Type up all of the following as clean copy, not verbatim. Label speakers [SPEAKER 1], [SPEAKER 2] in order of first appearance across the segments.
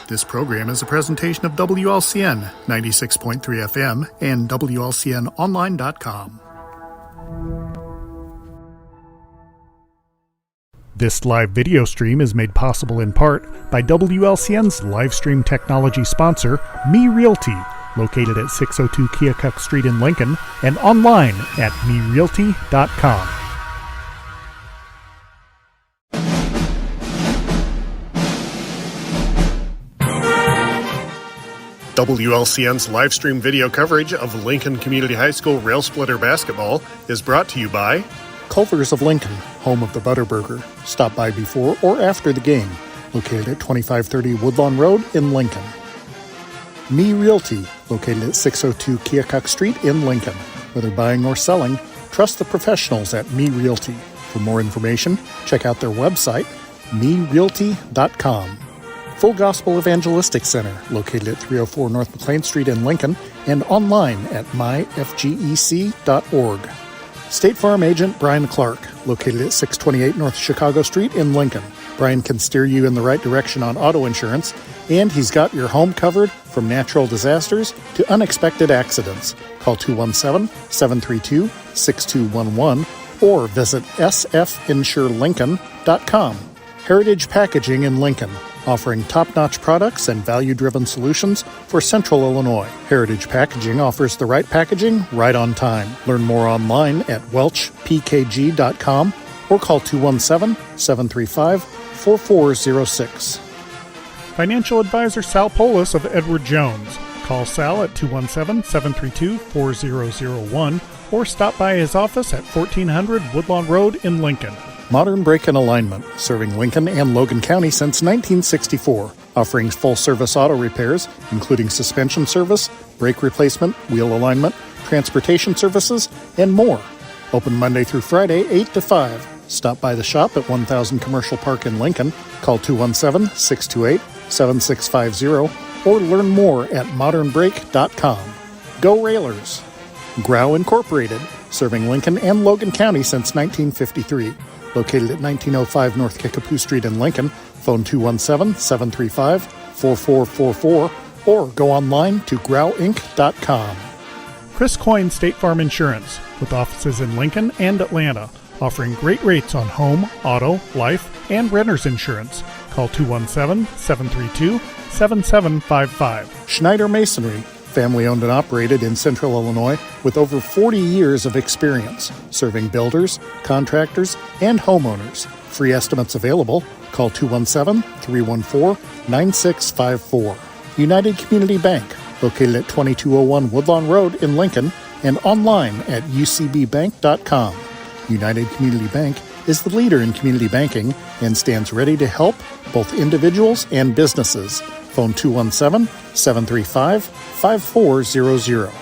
[SPEAKER 1] This program is a presentation of WLCN 96.3 FM and WLCNonline.com. This live video stream is made possible in part by WLCN's live stream technology sponsor, Me Realty, located at 602 Keokuk Street in Lincoln and online at merealty.com. WLCN's live stream video coverage of Lincoln Community High School Rail Splitter basketball is brought to you by Culver's of Lincoln, home of the Butterburger. Stop by before or after the game, located at 2530 Woodlawn Road in Lincoln. Me Realty, located at 602 Keokuk Street in Lincoln. Whether buying or selling, trust the professionals at Me Realty. For more information, check out their website, merealty.com. Full Gospel Evangelistic Center, located at 304 North McLean Street in Lincoln, and online at myfgec.org. State Farm Agent Brian Clark, located at 628 North Chicago Street in Lincoln. Brian can steer you in the right direction on auto insurance, and he's got your home covered from natural disasters to unexpected accidents. Call 217-732-6211 or visit sfinsurelincoln.com. Heritage Packaging in Lincoln, offering top-notch products and value-driven solutions for Central Illinois. Heritage Packaging offers the right packaging right on time. Learn more online at welchpkg.com or call 217-735-4406. Financial advisor Sal Polis of Edward Jones. Call Sal at 217-732-4001 or stop by his office at 1400 Woodlawn Road in Lincoln. Modern Brake and Alignment, serving Lincoln and Logan County since 1964, offering full-service auto repairs, including suspension service, brake replacement, wheel alignment, transportation services, and more. Open Monday through Friday, 8 to 5. Stop by the shop at 1000 Commercial Park in Lincoln. Call 217-628-7650 or learn more at modernbrake.com. Go Railers! Grau Incorporated, serving Lincoln and Logan County since 1953. Located at 1905 North Kickapoo Street in Lincoln. Phone 217-735-4444 or go online to grauinc.com. Chris Coyne State Farm Insurance, with offices in Lincoln and Atlanta, offering great rates on home, auto, life, and renter's insurance. Call 217-732-7755. Schneider Masonry, family-owned and operated in Central Illinois with over 40 years of experience, serving builders, contractors, and homeowners. Free estimates available. Call 217-314-9654. United Community Bank, located at 2201 Woodlawn Road in Lincoln, and online at ucbbank.com. United Community Bank is the leader in community banking and stands ready to help both individuals and businesses. Phone 217-735-5400.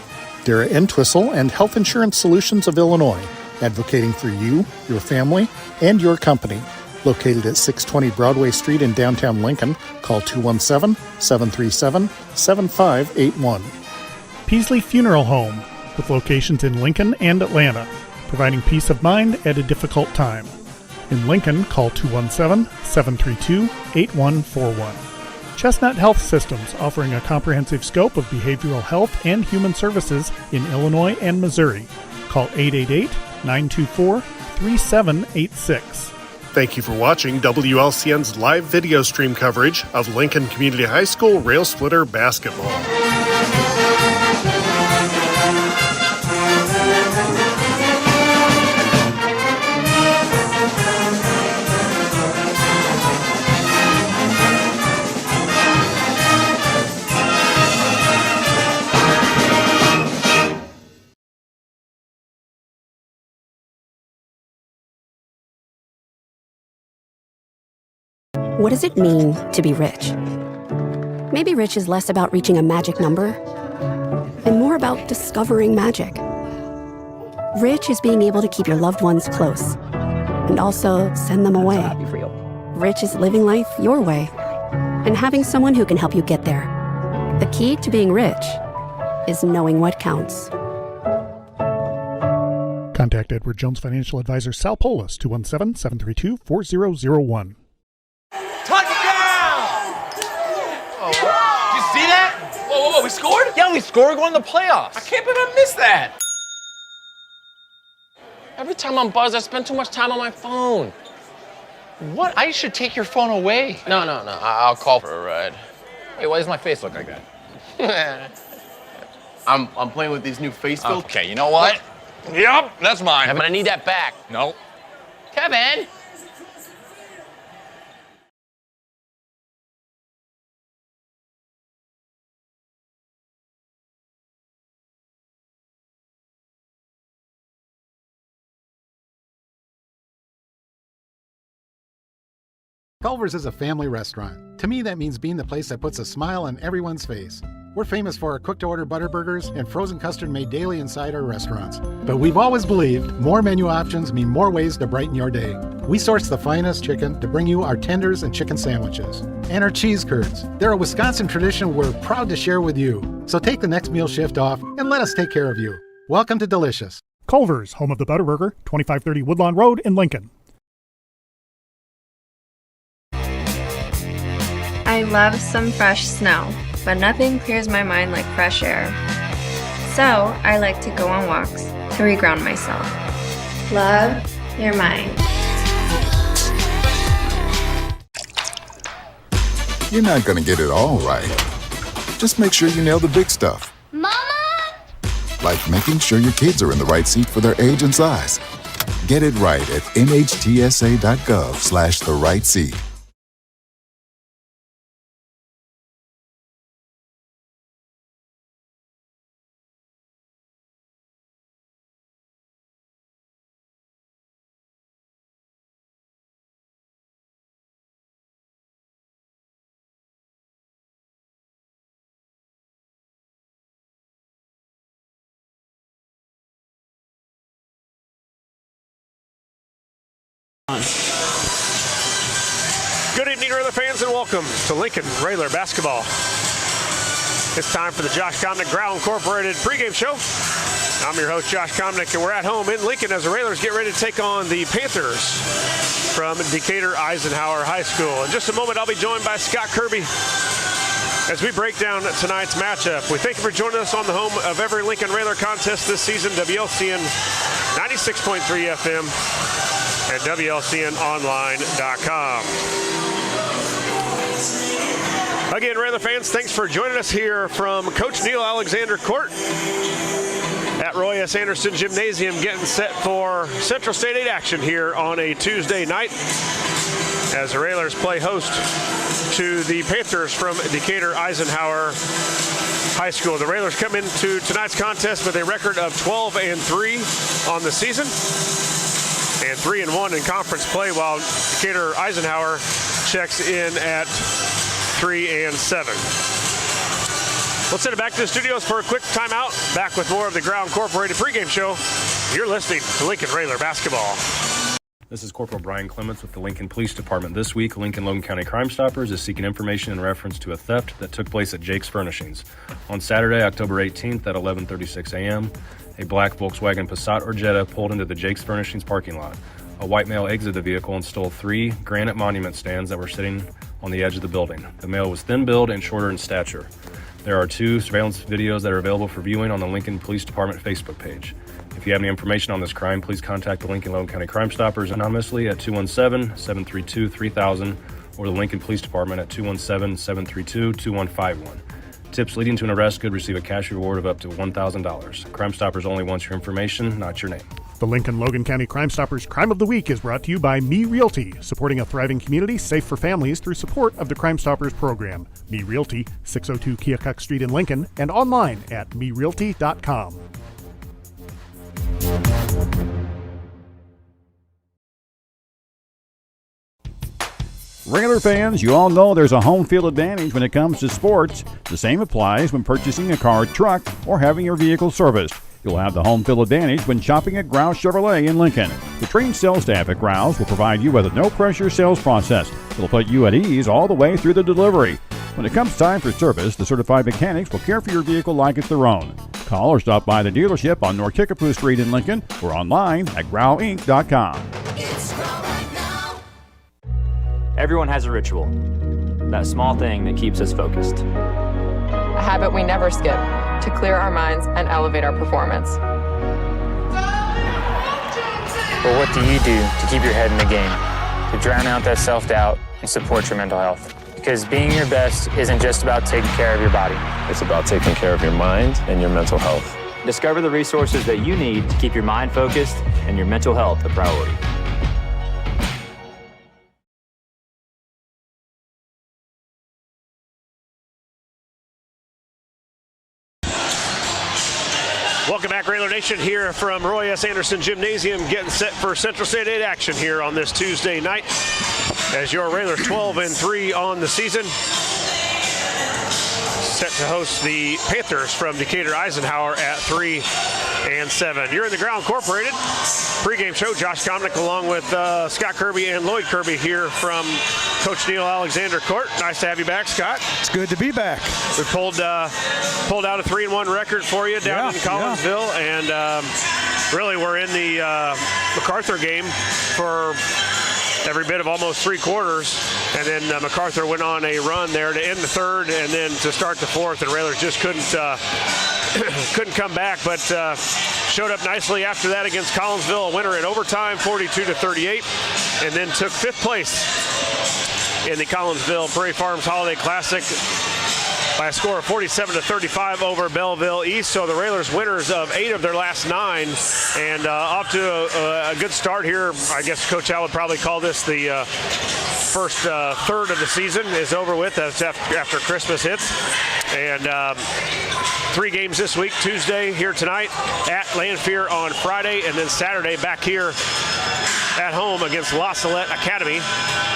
[SPEAKER 1] Dara Entwistle and Health Insurance Solutions of Illinois, advocating for you, your family, and your company. Located at 620 Broadway Street in downtown Lincoln, call 217-737-7581. Peasley Funeral Home, with locations in Lincoln and Atlanta, providing peace of mind at a difficult time. In Lincoln, call 217-732-8141. Chestnut Health Systems, offering a comprehensive scope of behavioral health and human services in Illinois and Missouri. Call 888-924-3786. Thank you for watching WLCN's live video stream coverage of Lincoln Community High School Rail Splitter basketball.
[SPEAKER 2] What does it mean to be rich? Maybe rich is less about reaching a magic number and more about discovering magic. Rich is being able to keep your loved ones close and also send them away. Rich is living life your way and having someone who can help you get there. The key to being rich is knowing what counts.
[SPEAKER 1] Contact Edward Jones Financial Advisor Sal Polis, 217-732-4001.
[SPEAKER 3] Touchdown! Oh, What, we scored?
[SPEAKER 4] Yeah, we scored. We're going to the playoffs.
[SPEAKER 3] I can't believe I missed that.
[SPEAKER 4] Every time I'm buzzed, I spend too much time on my phone.
[SPEAKER 3] What? I should take your phone away.
[SPEAKER 4] No. I'll call for a ride. Hey, why does my face look like that?
[SPEAKER 5] I'm playing with these new face filters.
[SPEAKER 3] Okay, you know what? Yep, that's mine.
[SPEAKER 4] I'm gonna need that back.
[SPEAKER 3] No.
[SPEAKER 4] Kevin!
[SPEAKER 6] Culver's is a family restaurant. To me, that means being the place that puts a smile on everyone's face. We're famous for our cooked-to-order butter burgers and frozen custard made daily inside our restaurants. But we've always believed more menu options mean more ways to brighten your day. We source the finest chicken to bring you our tenders and chicken sandwiches. And our cheese curds. They're a Wisconsin tradition we're proud to share with you. So take the next meal shift off and let us take care of you. Welcome to Delicious.
[SPEAKER 1] Culver's, home of the Butterburger, 2530 Woodlawn Road in Lincoln.
[SPEAKER 7] I love some fresh snow, but nothing clears my mind like fresh air. So I like to go on walks to reground myself. Love, you're mine.
[SPEAKER 8] You're not going to get it all right. Just make sure you nail the big stuff.
[SPEAKER 9] Mama!
[SPEAKER 8] Like making sure your kids are in the right seat for their age and size. Get it right at nhtsa.gov/the right seat.
[SPEAKER 10] Good evening, Railer fans, and welcome to Lincoln Railer basketball. It's time for the Josh Comnick Growl Incorporated pregame show. I'm your host, Josh Comnick, and we're at home in Lincoln as the Railers get ready to take on the Panthers from Decatur Eisenhower High School. In just a moment, I'll be joined by Scott Kirby as we break down tonight's matchup. We thank you for joining us on the home of every Lincoln Railer contest this season, WLCN 96.3 FM and WLCNonline.com. Again, Railer fans, thanks for joining us here from Coach Neil Alexander Court at Roy S. Anderson Gymnasium, getting set for Central State 8 action here on a Tuesday night as the Railers play host to the Panthers from Decatur Eisenhower High School. The Railers come into tonight's contest with a record of 12-3 on the season and 3-1 in conference play, while Decatur Eisenhower checks in at 3-7. Let's send it back to the studios for a quick timeout. Back with more of the Growl Incorporated pregame show. You're listening to Lincoln Railer basketball.
[SPEAKER 11] This is Corporal Brian Clements with the Lincoln Police Department. This week, Lincoln-Logan County Crime Stoppers is seeking information in reference to a theft that took place at Jake's Furnishings. On Saturday, October 18th at 11:36 a.m., a black Volkswagen Passat or Jetta pulled into the Jake's Furnishings parking lot. A white male exited the vehicle and stole 3 granite monument stands that were sitting on the edge of the building. The male was thin-built and shorter in stature. There are 2 surveillance videos that are available for viewing on the Lincoln Police Department Facebook page. If you have any information on this crime, please contact the Lincoln-Logan County Crime Stoppers anonymously at 217-732-3000 or the Lincoln Police Department at 217-732-2151. Tips leading to an arrest could receive a cash reward of up to $1,000. Crime Stoppers only wants your information, not your name.
[SPEAKER 1] The Lincoln-Logan County Crime Stoppers Crime of the Week is brought to you by Me Realty, supporting a thriving community safe for families through support of the Crime Stoppers program. Me Realty, 602 Keokuk Street in Lincoln, and online at merealty.com.
[SPEAKER 12] Railer fans, you all know there's a home field advantage when it comes to sports. The same applies when purchasing a car, truck, or having your vehicle serviced. You'll have the home field advantage when shopping at Grouse Chevrolet in Lincoln. The trained sales staff at Grouse will provide you with a no-pressure sales process. It'll put you at ease all the way through the delivery. When it comes time for service, the certified mechanics will care for your vehicle like it's their own. Call or stop by the dealership on North Kickapoo Street in Lincoln or online at growlinc.com.
[SPEAKER 13] Everyone has a ritual, that small thing that keeps us focused. I
[SPEAKER 9] habit we never skip to clear our minds and elevate our performance.
[SPEAKER 13] But what do you do to keep your head in the game, to drown out that self-doubt and support your mental health? Because being your best isn't just about taking care of your body.
[SPEAKER 14] It's about taking care of your mind and your mental health.
[SPEAKER 15] Discover the resources that you need to keep your mind focused and your mental health a priority.
[SPEAKER 10] Welcome back, Railer Nation, here from Roy S. Anderson Gymnasium, getting set for Central State 8 action here on this Tuesday night as your Railers 12-3 on the season. Set to host the Panthers from Decatur Eisenhower at 3-7. You're in the Ground Incorporated pregame show. Josh Komnick along with Scott Kirby and Lloyd Kirby here from Coach Neil Alexander Court. Nice to have you back, Scott.
[SPEAKER 16] It's good to be back.
[SPEAKER 10] We pulled out a 3-1 record for you down in Collinsville, and really we're in the MacArthur game for every bit of almost 3 quarters, and then MacArthur went on a run there to end the third and then to start the fourth, and Railers just couldn't come back, but showed up nicely after that against Collinsville, a winner in overtime, 42-38, and then took 5th place in the Collinsville Prairie Farms Holiday Classic by a score of 47-35 over Belleville East. So the Railers winners of 8 of their last 9, and off to a good start here. I guess Coach Al would probably call this the first third of the season is over with. That's after Christmas hits. And 3 games this week: Tuesday here tonight, at Lanphier on Friday, and then Saturday back here at home against La Salette Academy.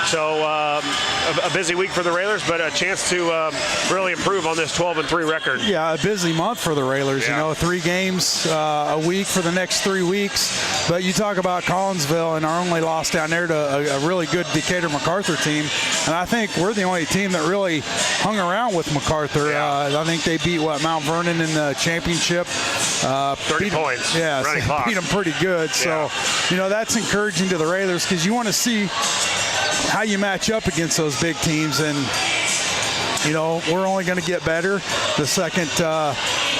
[SPEAKER 10] So a busy week for the Railers, but a chance to really improve on this 12-3 record.
[SPEAKER 16] Yeah, a busy month for the Railers.
[SPEAKER 10] Yeah.
[SPEAKER 16] You know, 3 games a week for the next 3 weeks. But you talk about Collinsville and our only loss down there to a really good Decatur MacArthur team. And I think we're the only team that really hung around with MacArthur. I think they beat, Mount Vernon in the championship.
[SPEAKER 10] 30 points.
[SPEAKER 16] Yeah,
[SPEAKER 10] running
[SPEAKER 16] so
[SPEAKER 10] clock.
[SPEAKER 16] beat them pretty good. So, you know, that's encouraging to the Railers because you want to see how you match up against those big teams. And, you know, we're only going to get better the second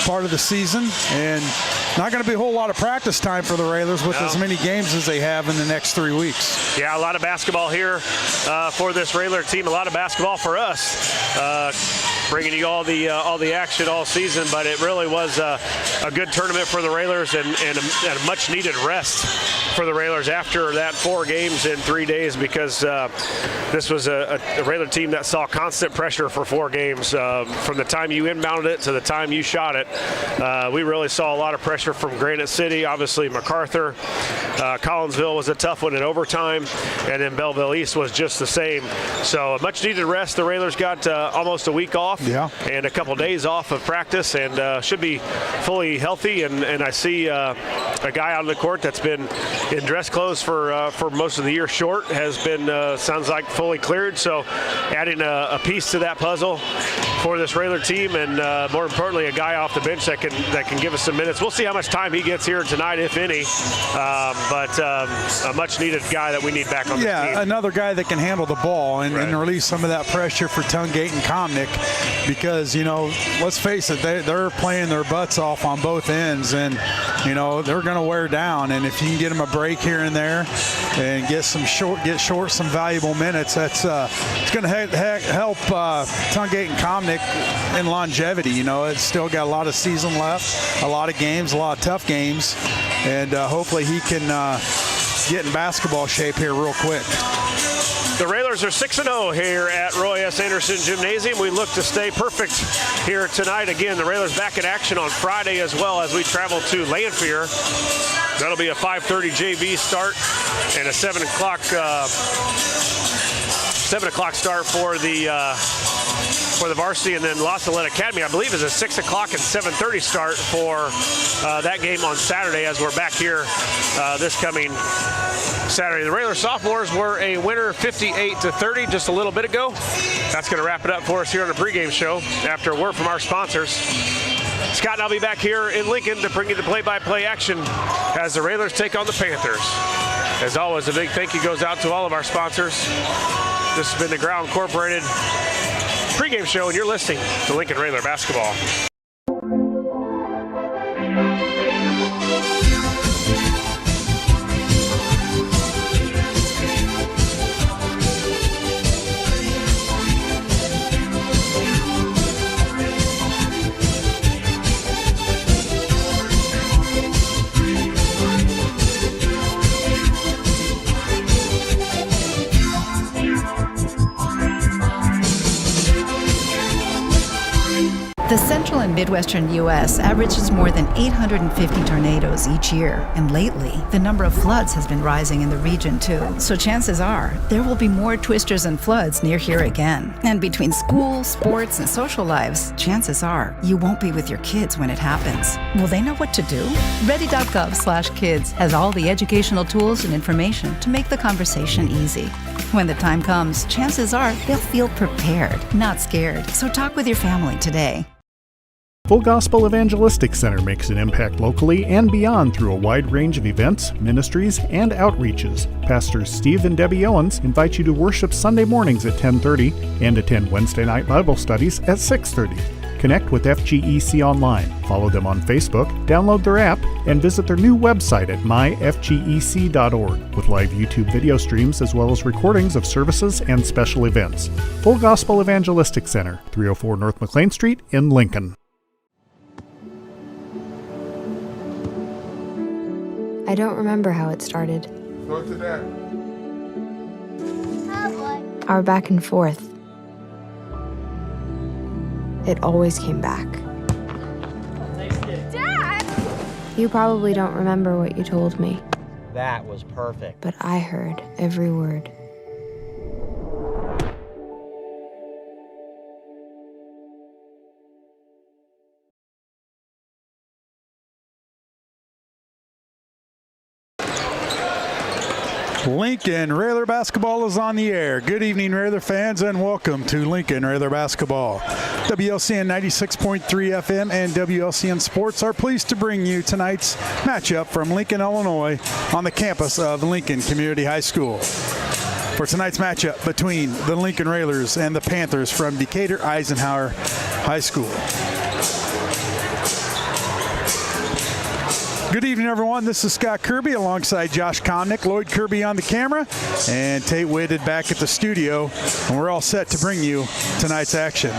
[SPEAKER 16] part of the season, and not going to be a whole lot of practice time for the Railers with as many games as they have in the next 3 weeks.
[SPEAKER 10] Yeah, a lot of basketball here for this Railer team. A lot of basketball for us, bringing you all the action all season. But it really was a good tournament for the Railers, and a much-needed rest for the Railers after that 4 games in 3 days, because this was a Railer team that saw constant pressure for 4 games. From the time you inbounded it to the time you shot it, we really saw a lot of pressure from Granite City, obviously MacArthur. Collinsville was a tough one in overtime, and then Belleville East was just the same. So a much-needed rest. The Railers got almost a week off and a couple days off of practice, and should be fully healthy. And I see a guy out on the court that's been in dress clothes for most of the year short, has been, sounds like, fully cleared. So adding a piece to that puzzle for this Railer team, and more importantly, a guy off the bench that can give us some minutes. We'll see how much time he gets here tonight, if any. But a much-needed guy that we need back on the team.
[SPEAKER 16] Yeah, another guy that can handle the ball and release some of that pressure for Tungate and Komnick, because, you know, let's face it, they're playing their butts off on both ends, and, you know, they're going to wear down. And if you can get them a break here and there and get short some valuable minutes, that's it's going to help Tungate and Komnick in longevity. You know, it's still got a lot of season left, a lot of games, a lot of tough games, and hopefully he can get in basketball shape here real quick.
[SPEAKER 10] The Railers are 6-0 here at Roy S. Anderson Gymnasium. We look to stay perfect here tonight. Again, the Railers back in action on Friday as well, as we travel to Lanphier. That'll be a 5:30 JV start and a 7 o'clock start for the varsity, and then La Salette Academy, I believe, is a 6 o'clock and 7:30 start for that game on Saturday, as we're back here this coming Saturday. The Railer sophomores were a winner 58-30 just a little bit ago. That's going to wrap it up for us here on the pregame show after a word from our sponsors. Scott and I'll be back here in Lincoln to bring you the play-by-play action as the Railers take on the Panthers. As always, a big thank you goes out to all of our sponsors. This has been the Ground Incorporated pregame show, and you're listening to Lincoln Railer basketball.
[SPEAKER 17] The central and midwestern U.S. averages more than 850 tornadoes each year, and lately, the number of floods has been rising in the region too. So chances are, there will be more twisters and floods near here again. And between school, sports, and social lives, chances are, you won't be with your kids when it happens. Will they know what to do? Ready.gov/kids has all the educational tools and information to make the conversation easy. When the time comes, chances are they'll feel prepared, not scared. So talk with your family today.
[SPEAKER 1] Full Gospel Evangelistic Center makes an impact locally and beyond through a wide range of events, ministries, and outreaches. Pastors Steve and Debbie Owens invite you to worship Sunday mornings at 10:30 and attend Wednesday night Bible studies at 6:30. Connect with FGEC online, follow them on Facebook, download their app, and visit their new website at myfgec.org with live YouTube video streams as well as recordings of services and special events. Full Gospel Evangelistic Center, 304 North McLean Street in Lincoln.
[SPEAKER 7] I don't remember how it started.
[SPEAKER 18] Go to that.
[SPEAKER 7] Our back and forth. It always came back.
[SPEAKER 18] Dad!
[SPEAKER 7] You probably don't remember what you told me,
[SPEAKER 19] That was perfect.
[SPEAKER 7] but I heard every word.
[SPEAKER 16] Lincoln Railer basketball is on the air. Good evening, Railer fans, and welcome to Lincoln Railer basketball. WLCN 96.3 FM and WLCN Sports are pleased to bring you tonight's matchup from Lincoln, Illinois, on the campus of Lincoln Community High School. For tonight's matchup between the Lincoln Railers and the Panthers from Decatur Eisenhower High School. Good evening, everyone. This is Scott Kirby alongside Josh Comnick, Lloyd Kirby on the camera, and Tate Whitted back at the studio. And we're all set to bring you tonight's action.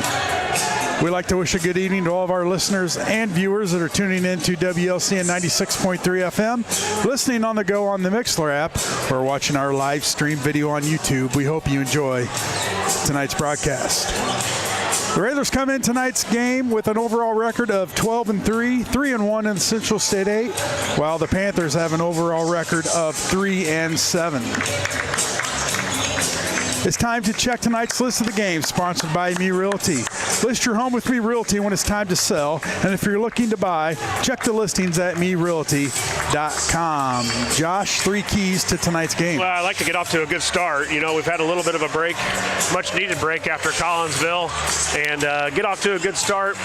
[SPEAKER 16] We'd like to wish a good evening to all of our listeners and viewers that are tuning in to WLCN 96.3 FM, listening on the go on the Mixler app, or watching our live stream video on YouTube. We hope you enjoy tonight's broadcast. The Railers come in tonight's game with an overall record of 12-3, 3-1 in the Central State 8, while the Panthers have an overall record of 3-7. It's time to check tonight's list of the games, sponsored by Me Realty. List your home with Me Realty when it's time to sell, and if you're looking to buy, check the listings at merealty.com. Josh, 3 keys to tonight's game.
[SPEAKER 10] Well, I'd like to get off to a good start. You know, we've had a little bit of a break, much needed break after Collinsville, and get off to a good start.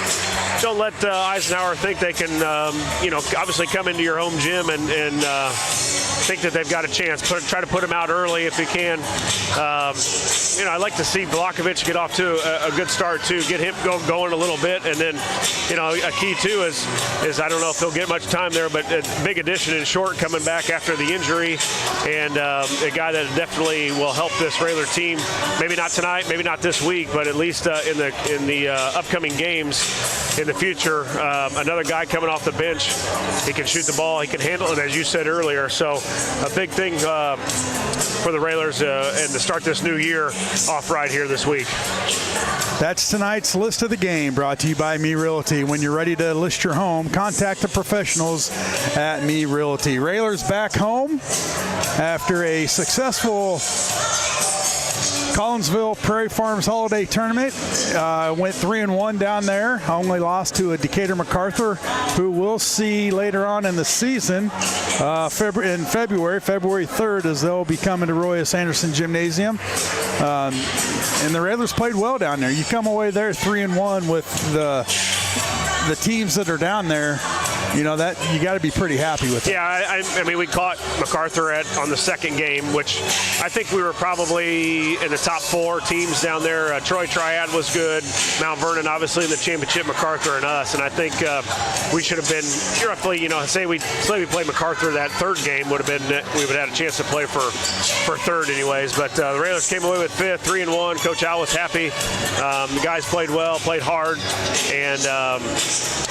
[SPEAKER 10] Don't let Eisenhower think they can, obviously come into your home gym and think that they've got a chance. Try to put them out early if you can. I'd like to see Vlahovic get off to a good start too. Get him going a little bit, and then, a key too is I don't know if he'll get much time there, but a big addition in Short coming back after the injury, and a guy that definitely will help this Railer team. Maybe not tonight, maybe not this week, but at least in the upcoming games in the future. Another guy coming off the bench. He can shoot the ball. He can handle it, as you said earlier. So a big thing for the Railers and to start this new year off right here this week.
[SPEAKER 16] That's tonight's list of the game, brought to you by Me Realty. When you're ready to list your home, contact the professionals at Me Realty. Railers back home after a successful Collinsville Prairie Farms Holiday Tournament. Went 3-1 down there. Only lost to a Decatur MacArthur, who we'll see later on in the season in February 3rd, as they'll be coming to Roy S. Anderson Gymnasium. And the Railers played well down there. You come away there 3-1 with the teams that are down there. you know, that you got to be pretty happy with it.
[SPEAKER 10] Yeah, I mean, we caught MacArthur on the second game, which I think we were probably in the top 4 teams down there. Troy Triad was good. Mount Vernon, obviously, in the championship, MacArthur and us. And I think we should have been roughly, you know, say we played MacArthur that third game, we would have had a chance to play for third anyways. But the Railers came away with 5th, 3-1. Coach Al was happy. The guys played well, played hard. And,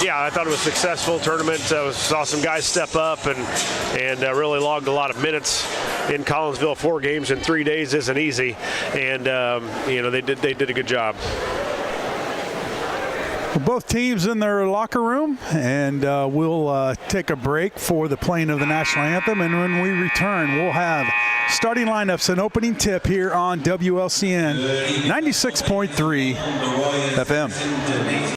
[SPEAKER 10] yeah, I thought it was a successful tournament. Saw some guys step up and really logged a lot of minutes in Collinsville. 4 games in 3 days isn't easy. And, you know, they did a good job.
[SPEAKER 16] Both teams in their locker room, and we'll take a break for the playing of the national anthem. And when we return, we'll have starting lineups and opening tip here on WLCN 96.3 FM.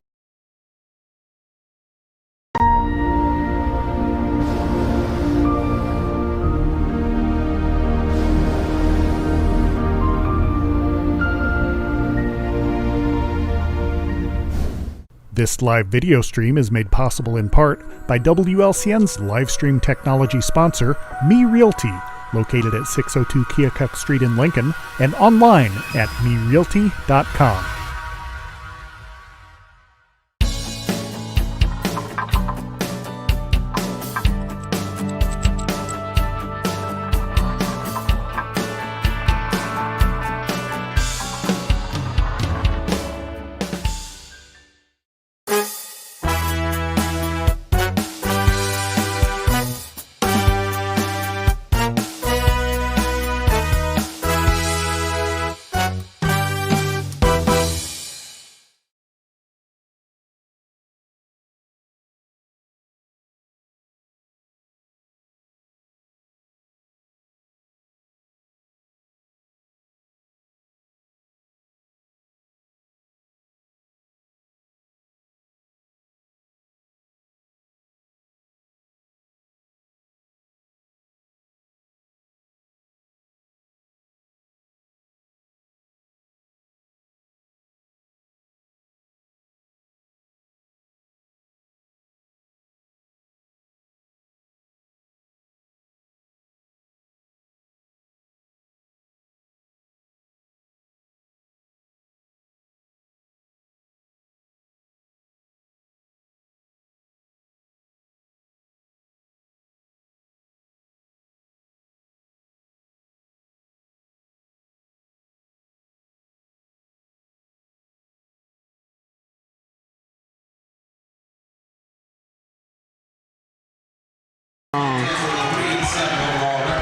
[SPEAKER 1] This live video stream is made possible in part by WLCN's live stream technology sponsor, Me Realty, located at 602 Keokuk Street in Lincoln and online at merealty.com.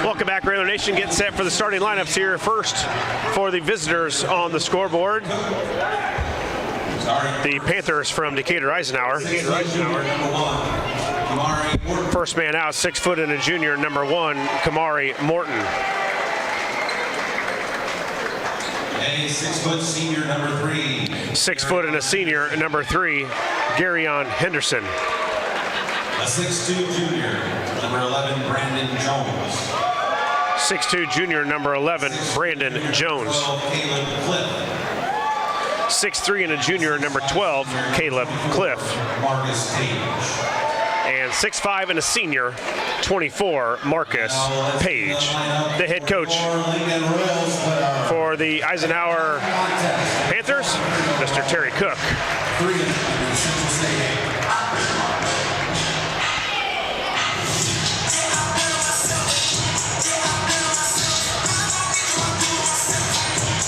[SPEAKER 10] Welcome back, Railer Nation. Getting set for the starting lineups here. First, for the visitors on the scoreboard, the Panthers from Decatur Eisenhower. First man out, 6 foot and a junior, number 1, Kamari Morton.
[SPEAKER 18] A 6 foot senior, number 3.
[SPEAKER 10] 6 foot and a senior, number 3, Garyon Henderson.
[SPEAKER 18] A 6'2 junior, number 11, Brandon Jones.
[SPEAKER 10] 6'2 junior, number 11, Brandon Jones. 6'3 and a junior, number 12, Caleb Cliff. And 6'5 and a senior, 24, Marcus Page. The head coach for the Eisenhower Panthers, Mr. Terry Cook.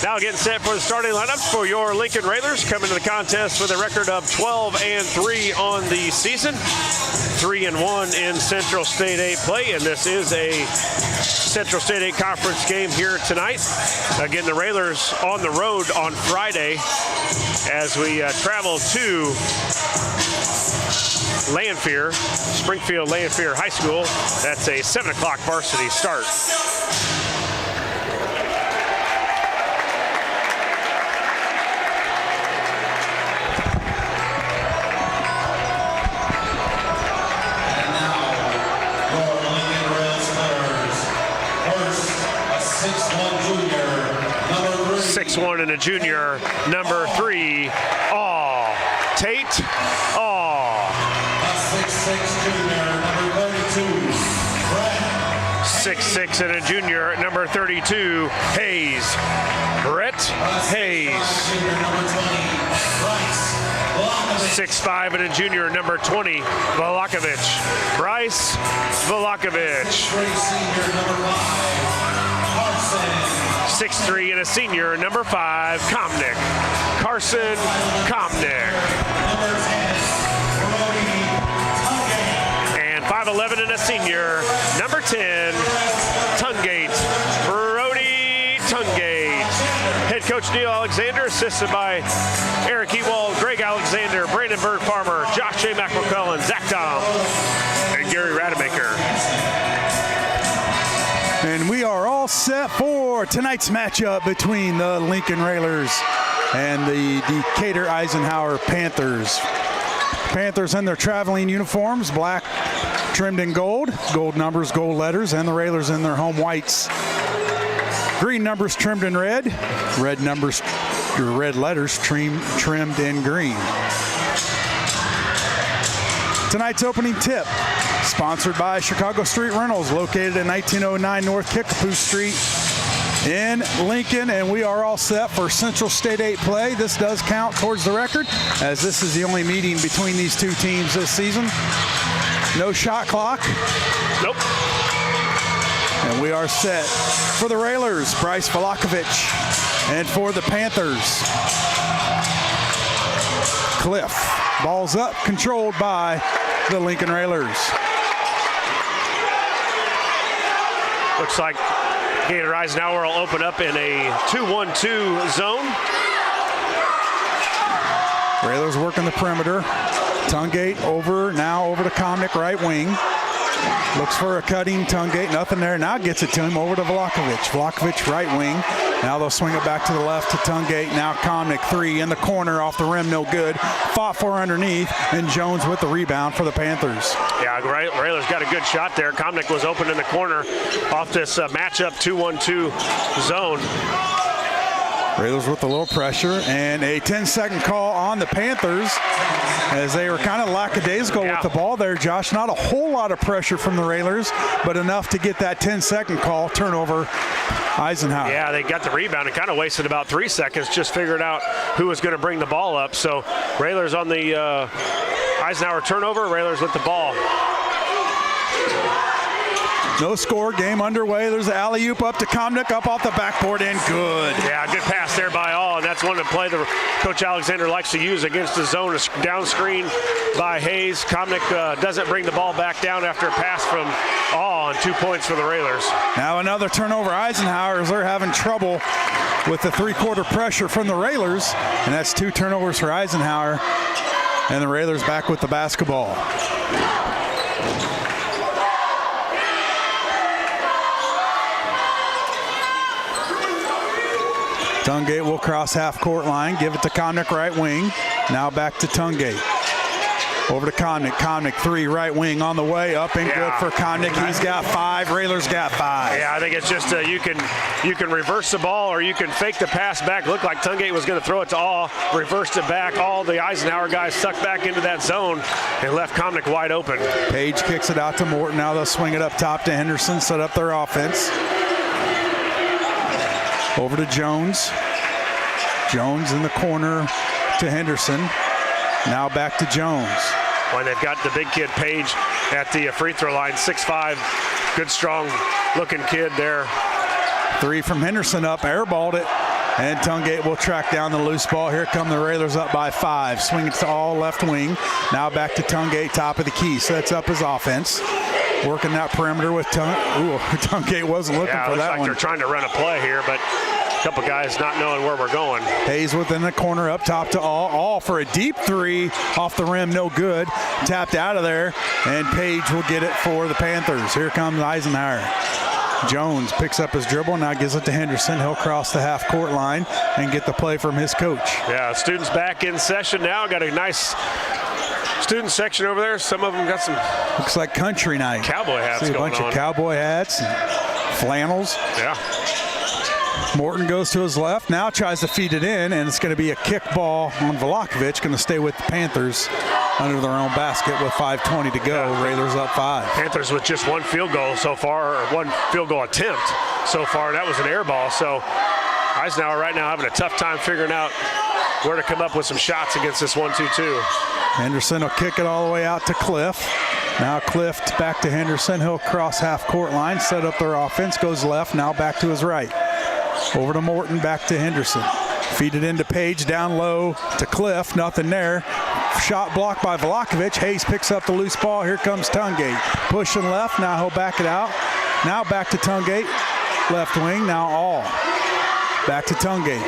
[SPEAKER 10] Now getting set for the starting lineups for your Lincoln Railers, coming to the contest with a record of 12-3 on the season, 3-1 in Central State 8 play, and this is a Central State 8 conference game here tonight. Again, the Railers on the road on Friday as we travel to Lanphier, Springfield Lanphier High School. That's a 7 o'clock varsity start. One and a junior, number 3, Tate. 6'6" and a junior, number 32, Hayes. Brett Hayes. 6'5" and a junior, number 20, Velakovich. Bryce Velakovich. 6'3" and a senior, number 5, Komnick. Carson Komnick. And 5'11" and a senior, number 10, Tungate. Brody Tungate. Head coach Neil Alexander, assisted by Eric Ewald, Greg Alexander, Brandon Bird Farmer, Josh J. McMcClellan, Zach Dom, and Gary Rademacher.
[SPEAKER 16] And we are all set for tonight's matchup between the Lincoln Railers and the Decatur Eisenhower Panthers. Panthers in their traveling uniforms, black trimmed in gold, gold numbers, gold letters, and the Railers in their home whites. Green numbers trimmed in red, red numbers, or red letters trimmed in green. Tonight's opening tip, sponsored by Chicago Street Rentals, located at 1909 North Kickapoo Street in Lincoln, and we are all set for Central State 8 play. This does count towards the record, as this is the only meeting between these two teams this season. No shot clock.
[SPEAKER 10] Nope.
[SPEAKER 16] And we are set for the Railers, Bryce Velakovich, and for the Panthers, Cliff. Ball's up, controlled by the Lincoln Railers.
[SPEAKER 10] Looks like Decatur Eisenhower will open up in a 2-1-2 zone.
[SPEAKER 16] Railers working the perimeter. Tungate now over to Komnick, right wing. Looks for a cutting, Tungate, nothing there. Now gets it to him, over to Velakovich. Velakovich, right wing. Now they'll swing it back to the left to Tungate. Now Komnick, 3 in the corner, off the rim, no good. Fought for underneath, and Jones with the rebound for the Panthers.
[SPEAKER 10] Yeah, Railers got a good shot there. Komnick was open in the corner off this matchup 2-1-2 zone.
[SPEAKER 16] Railers with a little pressure, and a 10-second call on the Panthers, as they were kind of lackadaisical with the ball there, Josh. Not a whole lot of pressure from the Railers, but enough to get that 10-second call. Turnover, Eisenhower.
[SPEAKER 10] Yeah, they got the rebound and kind of wasted about 3 seconds, just figured out who was going to bring the ball up. So Railers on the Eisenhower turnover, Railers with the ball.
[SPEAKER 16] No score, game underway. There's an alley-oop up to Komnick, up off the backboard, and good.
[SPEAKER 10] Yeah, good pass there by All, and that's one of the play that Coach Alexander likes to use against the zone. A down screen by Hayes. Komnick doesn't bring the ball back down after a pass from All, and 2 points for the Railers.
[SPEAKER 16] Now another turnover, Eisenhower, as they're having trouble with the three-quarter pressure from the Railers, and that's 2 turnovers for Eisenhower, and the Railers back with the basketball. Tungate will cross half-court line, give it to Komnick, right wing. Now back to Tungate. Over to Komnick. Komnick, 3, right wing on the way, up and good for Komnick. He's got 5. Railers got 5.
[SPEAKER 10] Yeah, I think it's just you can reverse the ball, or you can fake the pass back. Looked like Tungate was going to throw it to All, reversed it back. All the Eisenhower guys sucked back into that zone and left Komnick wide open.
[SPEAKER 16] Page kicks it out to Morton. Now they'll swing it up top to Henderson, set up their offense. Over to Jones. Jones in the corner to Henderson. Now back to Jones.
[SPEAKER 10] Well, they've got the big kid Page at the free throw line, 6'5", good, strong-looking kid there.
[SPEAKER 16] 3 from Henderson up, airballed it, and Tungate will track down the loose ball. Here come the Railers up by 5. Swing it to All, left wing. Now back to Tungate, top of the key. Sets up his offense. Working that perimeter with Tungate wasn't looking for that one.
[SPEAKER 10] They're trying to run a play here, but a couple guys not knowing where we're going.
[SPEAKER 16] Hayes within the corner, up top to All. All for a deep 3, off the rim, no good. Tapped out of there, and Page will get it for the Panthers. Here comes Eisenhower. Jones picks up his dribble, now gives it to Henderson. He'll cross the half-court line and get the play from his coach.
[SPEAKER 10] Yeah, students back in session now. Got a nice student section over there. Some of them got some,
[SPEAKER 16] looks like country night.
[SPEAKER 10] Cowboy hats
[SPEAKER 16] See a
[SPEAKER 10] going
[SPEAKER 16] bunch
[SPEAKER 10] on.
[SPEAKER 16] Of cowboy hats and flannels.
[SPEAKER 10] Yeah.
[SPEAKER 16] Morton goes to his left, now tries to feed it in, and it's going to be a kick ball on Vlahovic, going to stay with the Panthers under their own basket with 5:20 to go. Railers up 5.
[SPEAKER 10] Panthers with just one field goal so far, or one field goal attempt so far. That was an air ball. So Eisenhower right now having a tough time figuring out where to come up with some shots against this 1-2-2.
[SPEAKER 16] Henderson will kick it all the way out to Cliff. Now Cliff back to Henderson. He'll cross half court line, set up their offense, goes left, now back to his right. Over to Morton, back to Henderson. Feed it into Page, down low to Cliff, nothing there. Shot blocked by Vlahovic. Hayes picks up the loose ball. Here comes Tungate. Pushing left, now he'll back it out. Now back to Tungate, left wing, now All. Back to Tungate.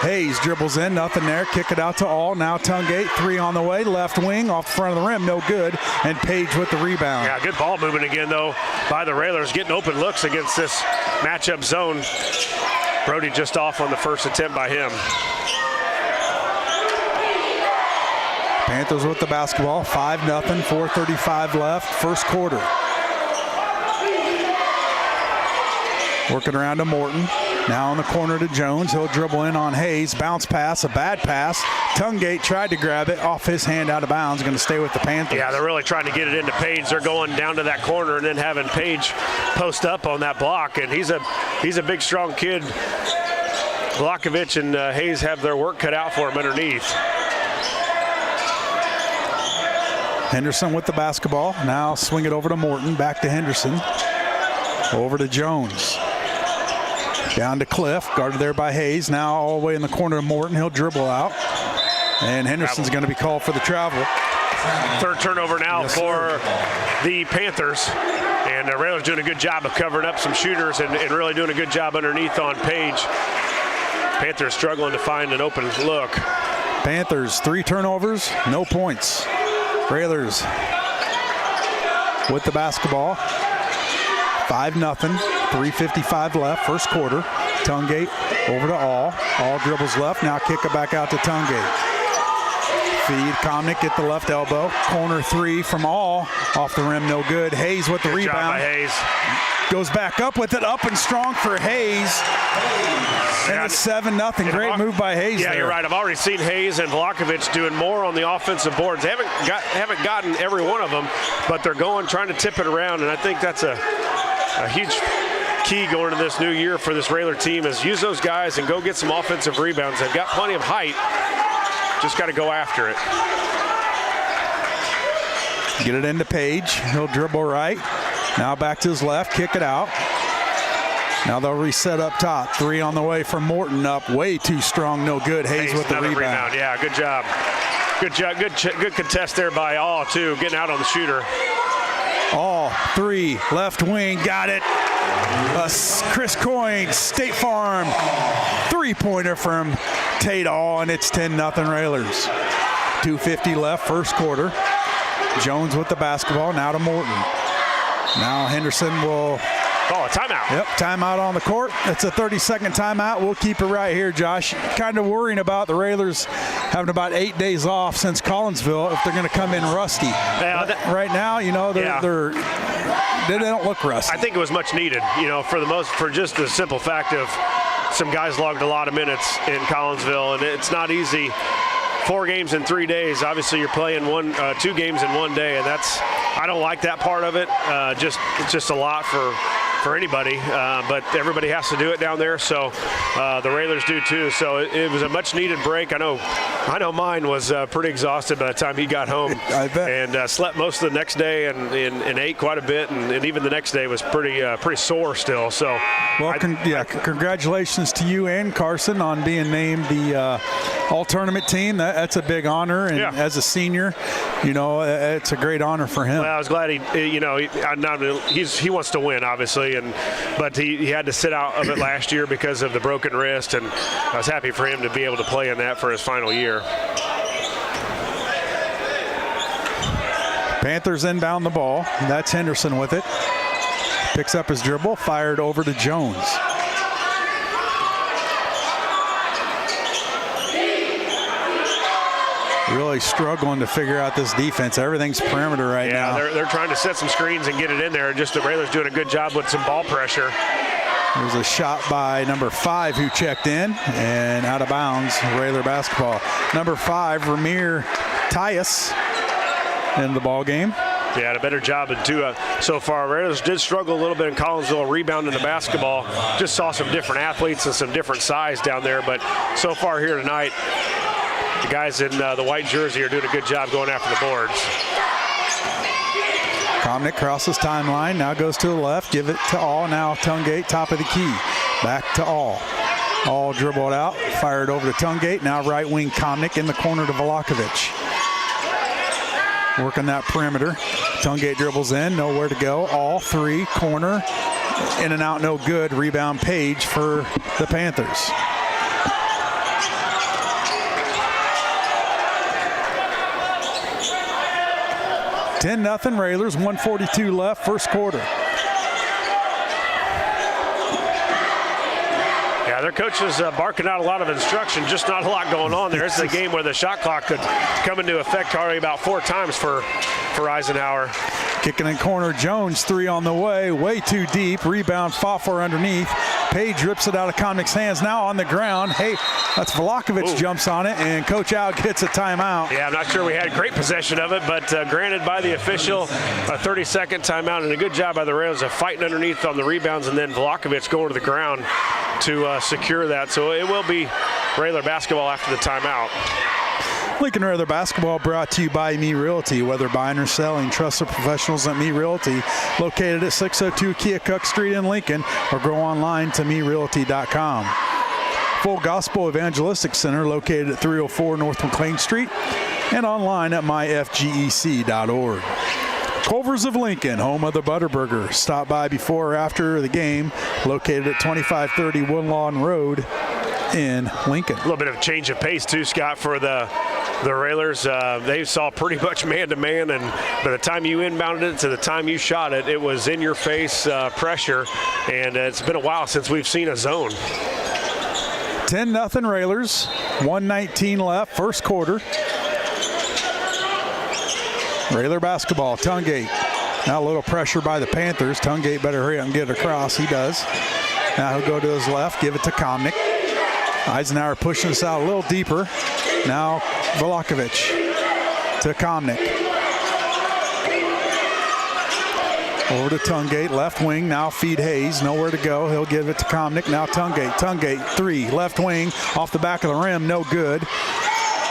[SPEAKER 16] Hayes dribbles in, nothing there. Kick it out to All. Now Tungate, 3 on the way. Left wing, off the front of the rim, no good. And Page with the rebound.
[SPEAKER 10] Yeah, good ball movement again, though, by the Railers, getting open looks against this matchup zone. Brody just off on the first attempt by him.
[SPEAKER 16] Panthers with the basketball, 5-0, 4:35 left, first quarter. Working around to Morton. Now in the corner to Jones. He'll dribble in on Hayes. Bounce pass, a bad pass. Tungate tried to grab it off his hand out of bounds. Going to stay with the Panthers.
[SPEAKER 10] Yeah, they're really trying to get it into Page. They're going down to that corner and then having Page post up on that block. And he's a big, strong kid. Vlahovic and Hayes have their work cut out for him underneath.
[SPEAKER 16] Henderson with the basketball. Now swing it over to Morton. Back to Henderson. Over to Jones. Down to Cliff, guarded there by Hayes. Now all the way in the corner of Morton. He'll dribble out. And Henderson's going to be called for the travel.
[SPEAKER 10] Third turnover now for the Panthers. And Railers doing a good job of covering up some shooters and really doing a good job underneath on Page. Panthers struggling to find an open look.
[SPEAKER 16] Panthers, 3 turnovers, no points. Railers with the basketball. 5-0, 3:55 left, first quarter. Tungate over to All. All dribbles left, now kick it back out to Tungate. Feed, Komnick at the left elbow. Corner 3 from All. Off the rim, no good. Hayes with the
[SPEAKER 10] Good
[SPEAKER 16] rebound.
[SPEAKER 10] job by Hayes.
[SPEAKER 16] Goes back up with it, up and strong for Hayes. And it's 7-0. Great move by Hayes.
[SPEAKER 10] Yeah,
[SPEAKER 16] there.
[SPEAKER 10] You're right. I've already seen Hayes and Vlahovic doing more on the offensive boards. They haven't gotten every one of them, but they're trying to tip it around, and I think that's a huge key going into this new year for this Railer team is use those guys and go get some offensive rebounds. They've got plenty of height. Just got to go after it.
[SPEAKER 16] Get it into Page. He'll dribble right. Now back to his left. Kick it out. Now they'll reset up top. 3 on the way from Morton up. Way too strong. No good. Hayes with the rebound.
[SPEAKER 10] Yeah, good job. Good job. Good contest there by All, too. Getting out on the shooter.
[SPEAKER 16] All 3. Left wing. Got it. Chris Coyne, State Farm. 3-pointer from Tate All, and it's 10-0 Railers. 2:50 left, first quarter. Jones with the basketball. Now to Morton. Now Henderson will
[SPEAKER 10] call a timeout.
[SPEAKER 16] Yep, timeout on the court. It's a 30-second timeout. We'll keep it right here, Josh. Kind of worrying about the Railers having about 8 days off since Collinsville if they're going to come in rusty. Right now, you know, they don't look rusty.
[SPEAKER 10] I think it was much needed, you know, for just the simple fact of some guys logged a lot of minutes in Collinsville, and it's not easy. 4 games in 3 days. Obviously, you're playing 2 games in 1 day, and I don't like that part of it. It's just a lot for anybody, but everybody has to do it down there, so the Railers do too. So it was a much needed break. I know mine was pretty exhausted by the time he got home.
[SPEAKER 16] I bet.
[SPEAKER 10] And slept most of the next day and ate quite a bit, and even the next day was pretty sore still. So
[SPEAKER 16] well, congratulations to you and Carson on being named the all-tournament team. That's a big honor, and as a senior, you know, it's a great honor for him.
[SPEAKER 10] Well, I was glad he wants to win, obviously, but he had to sit out of it last year because of the broken wrist, and I was happy for him to be able to play in that for his final year.
[SPEAKER 16] Panthers inbound the ball. That's Henderson with it. Picks up his dribble, fired over to Jones. Really struggling to figure out this defense. Everything's perimeter now.
[SPEAKER 10] Yeah, they're trying to set some screens and get it in there. Just the Railers doing a good job with some ball pressure.
[SPEAKER 16] There's a shot by number 5 who checked in, and out of bounds, Railer basketball. Number 5, Ramir Tyus in the ball game.
[SPEAKER 10] Yeah, a better job than Tua so far. Raiders did struggle a little bit in Collinsville rebounding the basketball. Just saw some different athletes and some different size down there, but so far here tonight, the guys in the white jersey are doing a good job going after the boards.
[SPEAKER 16] Comnick crosses timeline, now goes to the left, give it to All. Now Tungate, top of the key, back to All. All dribbled out, fired over to Tungate. Now right wing Comnick in the corner to Velakovic. Working that perimeter. Tungate dribbles in, nowhere to go. All 3, corner, in and out, no good. Rebound Page for the Panthers. (10-0) Railers, 1:42 left, first quarter.
[SPEAKER 10] Yeah, their coach is barking out a lot of instruction, just not a lot going on there. This is a game where the shot clock could come into effect already about 4 times for Eisenhower.
[SPEAKER 16] Kicking in corner, Jones, 3 on the way too deep. Rebound, Pfaffer underneath. Page rips it out of Comnick's hands, now on the ground. Hey, that's Velakovic jumps on it, and Coach Al gets a timeout.
[SPEAKER 10] Yeah, I'm not sure we had great possession of it, but granted by the official, a 30-second timeout, and a good job by the Rails of fighting underneath on the rebounds, and then Velakovic going to the ground to secure that. So it will be Railer basketball after the timeout.
[SPEAKER 16] Lincoln Railer basketball brought to you by Me Realty. Whether buying or selling, trust the professionals at Me Realty. Located at 602 Keokuk Street in Lincoln, or go online to merealty.com. Full Gospel Evangelistic Center located at 304 North McLean Street and online at myfgec.org. Culver's of Lincoln, home of the Butterburger. Stop by before or after the game, located at 2530 Woodlawn Road in Lincoln.
[SPEAKER 10] A little bit of change of pace too, Scott, for the Railers. They saw pretty much man-to-man, and by the time you inbounded it to the time you shot it, it was in your face pressure, and it's been a while since we've seen a zone.
[SPEAKER 16] 10-0 Railers, 1:19 left, first quarter. Railer basketball, Tungate. Now a little pressure by the Panthers. Tungate better hurry up and get it across. He does. Now he'll go to his left, give it to Comnick. Eisenhower pushing us out a little deeper. Now Velakovic to Comnick. Over to Tungate, left wing, now feed Hayes, nowhere to go. He'll give it to Comnick, now Tungate. Tungate, 3, left wing, off the back of the rim, no good.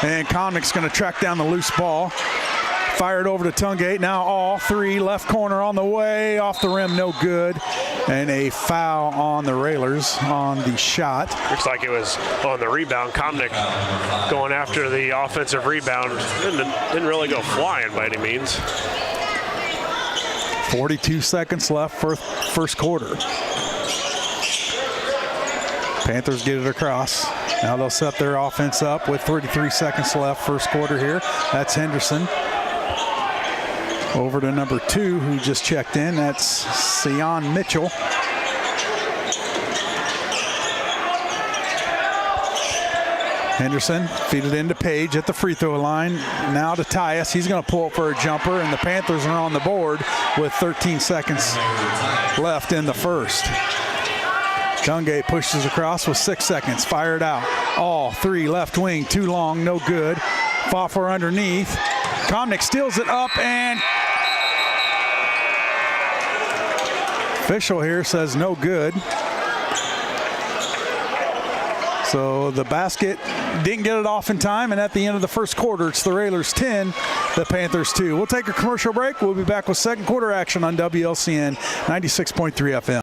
[SPEAKER 16] And Comnick's gonna track down the loose ball. Fired over to Tungate, now All 3, left corner on the way, off the rim, no good. And a foul on the Railers on the shot.
[SPEAKER 10] Looks like it was on the rebound. Comnick going after the offensive rebound. Didn't really go flying by any means.
[SPEAKER 16] 42 seconds left for first quarter. Panthers get it across. Now they'll set their offense up with 33 seconds left first quarter here. That's Henderson. Over to number 2 who just checked in. That's Sion Mitchell. Henderson feed it into Page at the free throw line. Now to Tyus. He's going to pull up for a jumper, and the Panthers are on the board with 13 seconds left in the first. Tungate pushes across with 6 seconds. Fired out. All 3 left wing. Too long. No good. Pfaffer underneath. Comnick steals it up, and official here says no good. So the basket didn't get it off in time, and at the end of the first quarter, it's the Railers 10, the Panthers 2. We'll take a commercial break. We'll be back with second quarter action on WLCN 96.3 FM.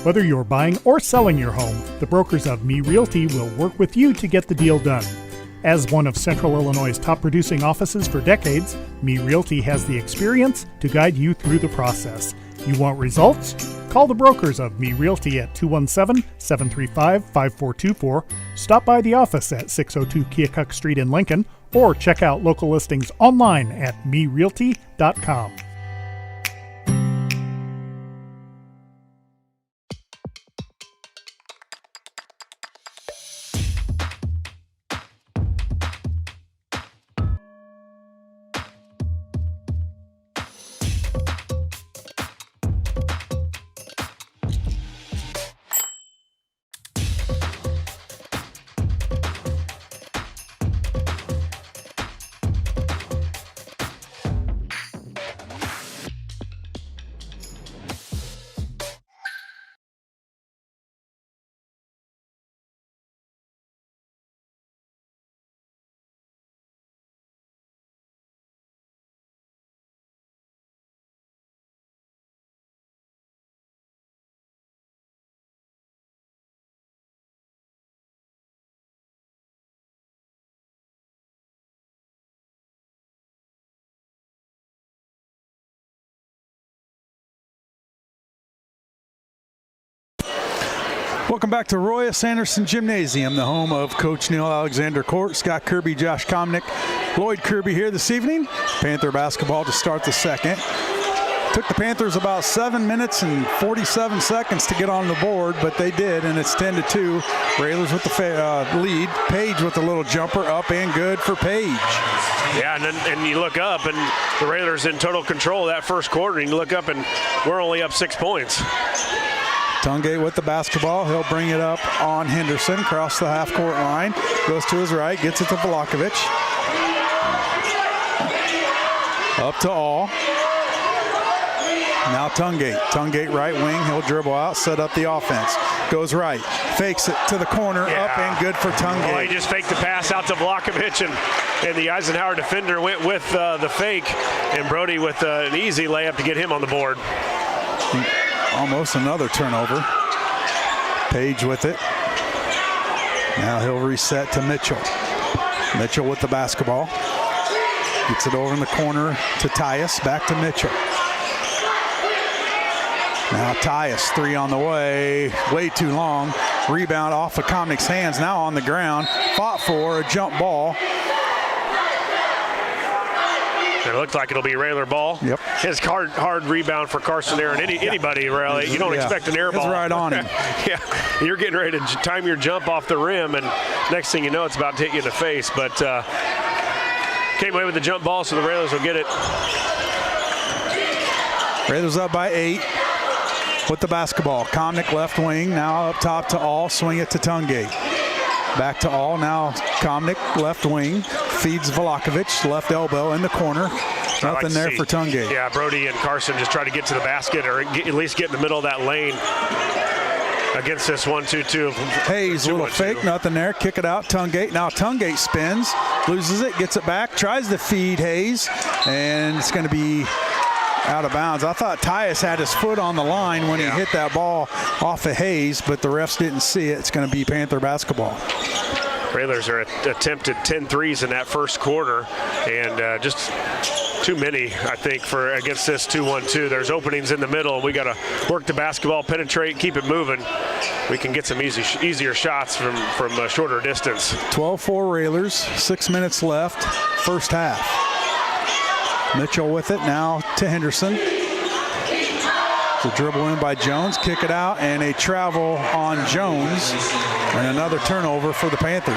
[SPEAKER 1] Whether you're buying or selling your home, the brokers of Me Realty will work with you to get the deal done. As one of Central Illinois' top producing offices for decades, Me Realty has the experience to guide you through the process. You want results? Call the brokers of Me Realty at 217-735-5424, stop by the office at 602 Keokuk Street in Lincoln, or check out local listings online at merealty.com.
[SPEAKER 16] Welcome back to Roy S. Anderson Gymnasium, the home of Coach Neil Alexander Court. Scott Kirby, Josh Komnick, Lloyd Kirby here this evening. Panther basketball to start the second. Took the Panthers about 7 minutes and 47 seconds to get on the board, but they did, and it's 10-2. Railers with the lead. Page with a little jumper, up and good for Page.
[SPEAKER 10] Yeah, and you look up, and the Railers in total control of that first quarter, and you look up, and we're only up 6 points.
[SPEAKER 16] Tungate with the basketball. He'll bring it up on Henderson, across the half-court line. Goes to his right, gets it to Vlahovic. Up to All. Now Tungate. Tungate right wing. He'll dribble out, set up the offense. Goes right. Fakes it to the corner. Up and good for Tungate.
[SPEAKER 10] Oh, he just faked the pass out to Vlahovic, and the Eisenhower defender went with the fake, and Brody with an easy layup to get him on the board.
[SPEAKER 16] Almost another turnover. Page with it. Now he'll reset to Mitchell. Mitchell with the basketball. Gets it over in the corner to Tyus. Back to Mitchell. Now Tyus, three on the way. Way too long. Rebound off of Komnick's hands. Now on the ground. Fought for a jump ball.
[SPEAKER 10] It looked like it'll be Railer ball.
[SPEAKER 16] Yep.
[SPEAKER 10] His hard rebound for Carson Aaron. Anybody, really. You don't expect an air ball.
[SPEAKER 16] It's right on him.
[SPEAKER 10] Yeah, you're getting ready to time your jump off the rim, and next thing you know, it's about to hit you in the face. But came away with the jump ball, so the Railers will get it.
[SPEAKER 16] Railers up by 8 with the basketball. Komnick left wing, now up top to All. Swing it to Tungate. Back to All, now Komnick left wing. Feeds Vlahovic, left elbow in the corner. Nothing there for Tungate.
[SPEAKER 10] Yeah, Brody and Carson just try to get to the basket, or at least get in the middle of that lane against this 1-2-2.
[SPEAKER 16] Hayes, little fake, nothing there. Kick it out, Tungate. Now Tungate spins, loses it, gets it back, tries to feed Hayes, and it's going to be out of bounds. I thought Tyus had his foot on the line when he hit that ball off of Hayes, but the refs didn't see it. It's going to be Panther basketball.
[SPEAKER 10] Railers are attempted 10 threes in that first quarter, and just too many, I think, for against this 2-1-2. There's openings in the middle, and we got to work the basketball, penetrate, keep it moving. We can get some easier shots from a shorter distance.
[SPEAKER 16] 12-4 Railers, 6 minutes left, first half. Mitchell with it now to Henderson. The dribble in by Jones, kick it out, and a travel on Jones, and another turnover for the Panthers.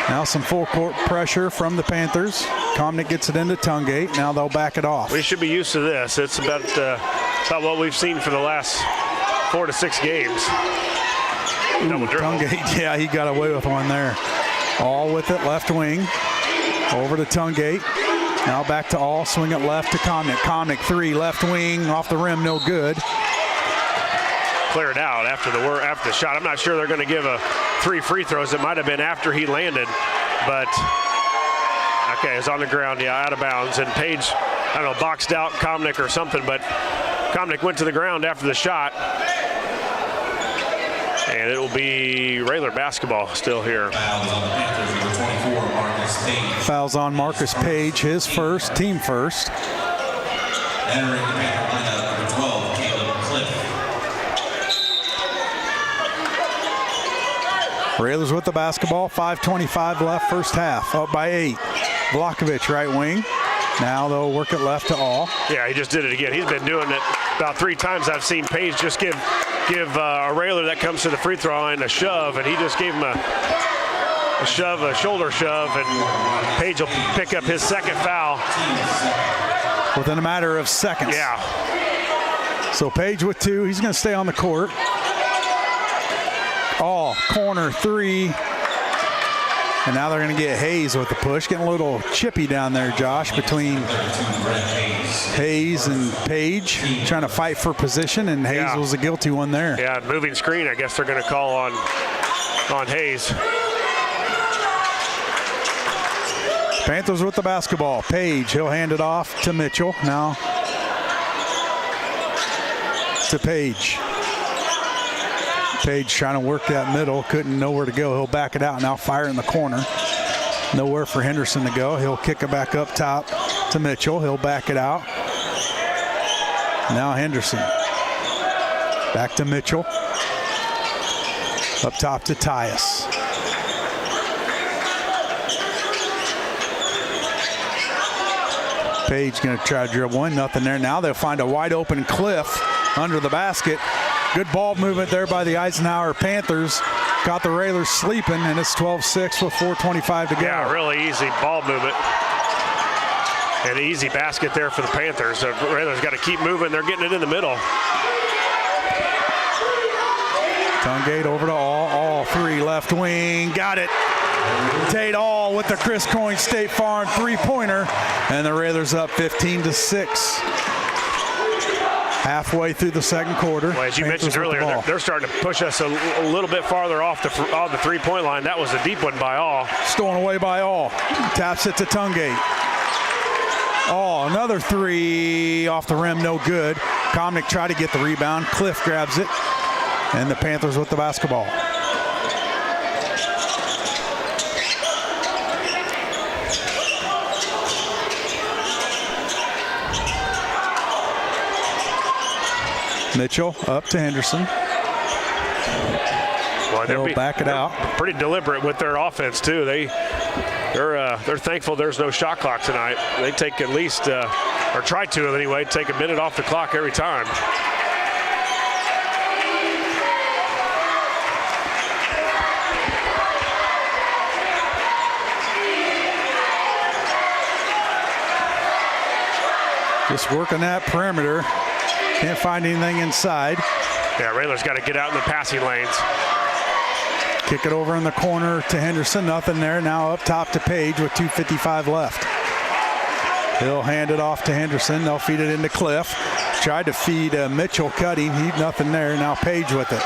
[SPEAKER 16] Now some full court pressure from the Panthers. Komnick gets it into Tungate. Now they'll back it off.
[SPEAKER 10] We should be used to this. It's about what we've seen for the last 4 to 6 games. Double dribble.
[SPEAKER 16] Tungate, yeah, he got away with one there. All with it, left wing. Over to Tungate. Now back to All. Swing it left to Komnick. Komnick, three, left wing, off the rim, no good.
[SPEAKER 10] Clear it out after the shot. I'm not sure they're going to give 3 free throws. It might have been after he landed, but okay, it's on the ground, yeah, out of bounds. And Page, I don't know, boxed out Komnick or something, but Komnick went to the ground after the shot. And it will be Railer basketball still here.
[SPEAKER 16] Fouls on Marcus Page, his first, team first.
[SPEAKER 18] Entering the Panther lineup, number 12, Caleb Cliff.
[SPEAKER 16] Railers with the basketball, 5:25 left, first half, up by 8. Vlahovic, right wing. Now they'll work it left to All.
[SPEAKER 10] Yeah, he just did it again. He's been doing it about 3 times. I've seen Page just give a Railer that comes to the free throw line a shove, and he just gave him a shove, a shoulder shove, and Page will pick up his second foul
[SPEAKER 16] within a matter of seconds.
[SPEAKER 10] Yeah.
[SPEAKER 16] So Page with 2. He's going to stay on the court. All corner 3. And now they're going to get Hayes with the push. Getting a little chippy down there, Josh, between Hayes and Page. Trying to fight for position, and Hayes was a guilty one there.
[SPEAKER 10] Yeah, moving screen, I guess they're going to call on Hayes.
[SPEAKER 16] Panthers with the basketball. Page, he'll hand it off to Mitchell. Now to Page. Page trying to work that middle, couldn't know where to go. He'll back it out, now fire in the corner. Nowhere for Henderson to go. He'll kick it back up top to Mitchell. He'll back it out. Now Henderson. Back to Mitchell. Up top to Tyus. Page going to try to dribble one. Nothing there. Now they'll find a wide open Cliff under the basket. Good ball movement there by the Eisenhower Panthers. Got the Railers sleeping, and it's 12-6 with 4:25 to go.
[SPEAKER 10] Yeah, really easy ball movement. And an easy basket there for the Panthers. The Railers got to keep moving. They're getting it in the middle.
[SPEAKER 16] Tungate over to All three, left wing. Got it. Tate All with the Chris Coyne State Farm three-pointer. And the Railers up 15-6. Halfway through the second quarter.
[SPEAKER 10] Well, as you mentioned earlier, they're starting to push us a little bit farther off the three-point line. That was a deep one by All.
[SPEAKER 16] Stolen away by All. Taps it to Tungate. All, another three off the rim, no good. Comnick tried to get the rebound. Cliff grabs it. And the Panthers with the basketball. Mitchell up to Henderson.
[SPEAKER 10] Well,
[SPEAKER 16] they'll back it out.
[SPEAKER 10] Pretty deliberate with their offense too. They're thankful there's no shot clock tonight. They take at least, or try to anyway, take a minute off the clock every time.
[SPEAKER 16] Just working that perimeter. Can't find anything inside.
[SPEAKER 10] Yeah, Raylor's got to get out in the passing lanes.
[SPEAKER 16] Kick it over in the corner to Henderson. Nothing there. Now up top to Page with 2:55 left. He'll hand it off to Henderson. They'll feed it into Cliff. Tried to feed Mitchell cutting. Nothing there. Now Page with it.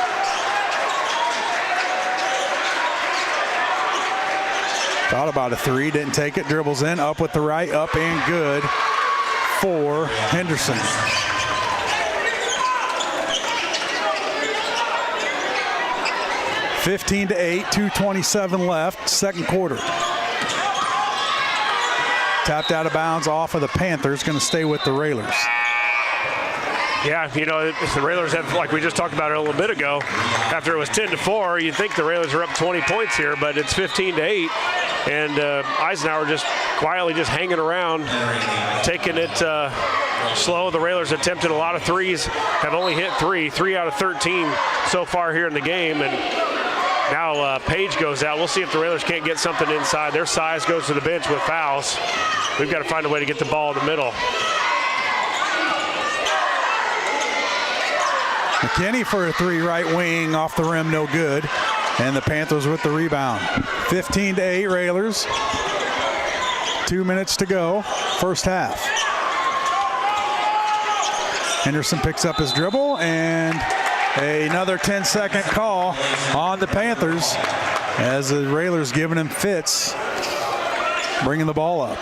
[SPEAKER 16] Thought about a three. Didn't take it. Dribbles in. Up with the right. Up and good for Henderson. (15-8), 2:27 left, second quarter. Tapped out of bounds off of the Panthers, going to stay with the Railers.
[SPEAKER 10] Yeah, you know, the Railers have, like we just talked about it a little bit ago, after it was 10-4, you'd think the Railers are up 20 points here, but it's 15-8, and Eisenhower just quietly just hanging around, taking it slow. The Railers attempted a lot of threes, have only hit three out of 13 so far here in the game, and now Page goes out. We'll see if the Railers can't get something inside. Their size goes to the bench with fouls. We've got to find a way to get the ball in the middle.
[SPEAKER 16] McKinney for a three, right wing, off the rim, no good. And the Panthers with the rebound. 15-8 Railers. 2 minutes to go, first half. Henderson picks up his dribble, and another 10-second call on the Panthers as the Railers giving him fits, bringing the ball up.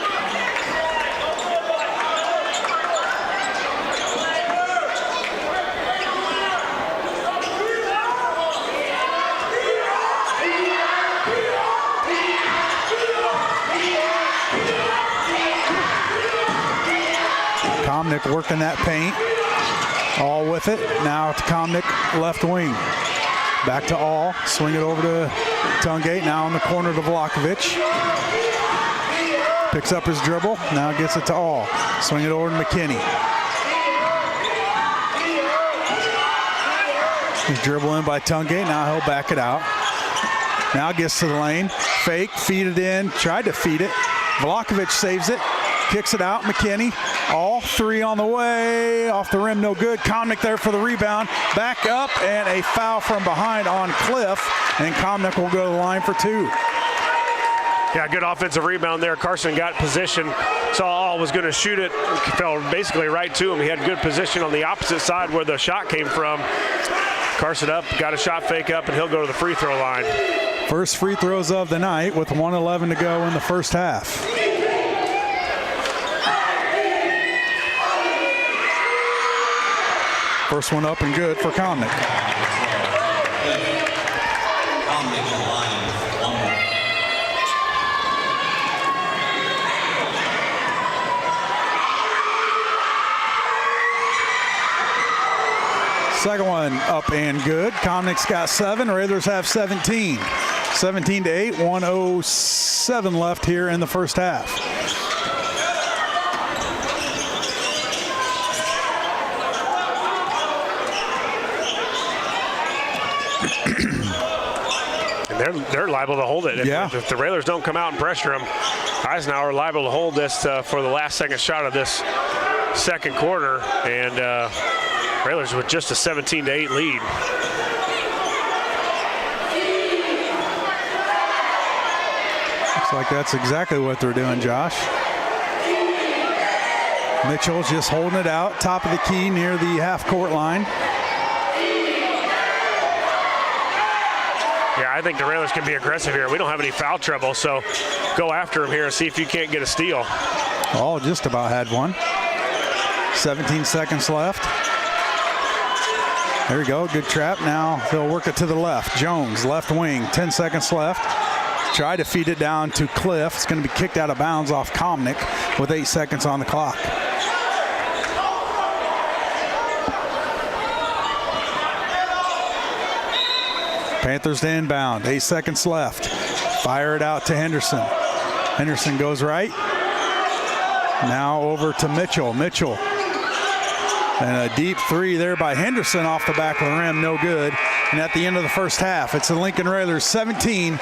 [SPEAKER 16] Comnick working that paint. All with it. Now to Comnick, left wing. Back to All. Swing it over to Tungate. Now in the corner to Vlahovic. Picks up his dribble. Now gets it to All. Swing it over to McKinney. He's dribbling by Tungate. Now he'll back it out. Now gets to the lane. Fake. Feed it in. Tried to feed it. Vlahovic saves it. Kicks it out. McKinney. All three on the way. Off the rim, no good. Comnick there for the rebound. Back up, and a foul from behind on Cliff. And Comnick will go to the line for two.
[SPEAKER 10] Yeah, good offensive rebound there. Carson got position. Saw All was going to shoot it. Fell basically right to him. He had good position on the opposite side where the shot came from. Carson up, got a shot fake up, and he'll go to the free throw line.
[SPEAKER 16] First free throws of the night with 1:11 to go in the first half. First one up and good for Comnick. Second one up and good. Comnick's got 7. Railers have 17. 17-8, 1:07 left here in the first half.
[SPEAKER 10] And they're liable to hold it. If the Railers don't come out and pressure them, Eisenhower liable to hold this for the last second shot of this second quarter. And Railers with just a 17-8 lead.
[SPEAKER 16] Looks like that's exactly what they're doing, Josh. Mitchell's just holding it out, top of the key near the half-court line.
[SPEAKER 10] Yeah, I think the Railers can be aggressive here. We don't have any foul trouble, so go after them here and see if you can't get a steal.
[SPEAKER 16] Oh, just about had one. 17 seconds left. There we go, good trap. Now they'll work it to the left. Jones, left wing, 10 seconds left. Try to feed it down to Cliff. It's going to be kicked out of bounds off Comnick with 8 seconds on the clock. Panthers to inbound, 8 seconds left. Fire it out to Henderson. Henderson goes right. Now over to Mitchell. Mitchell. And a deep 3 there by Henderson off the back of the rim, no good. And at the end of the first half, it's the Lincoln Railers 17,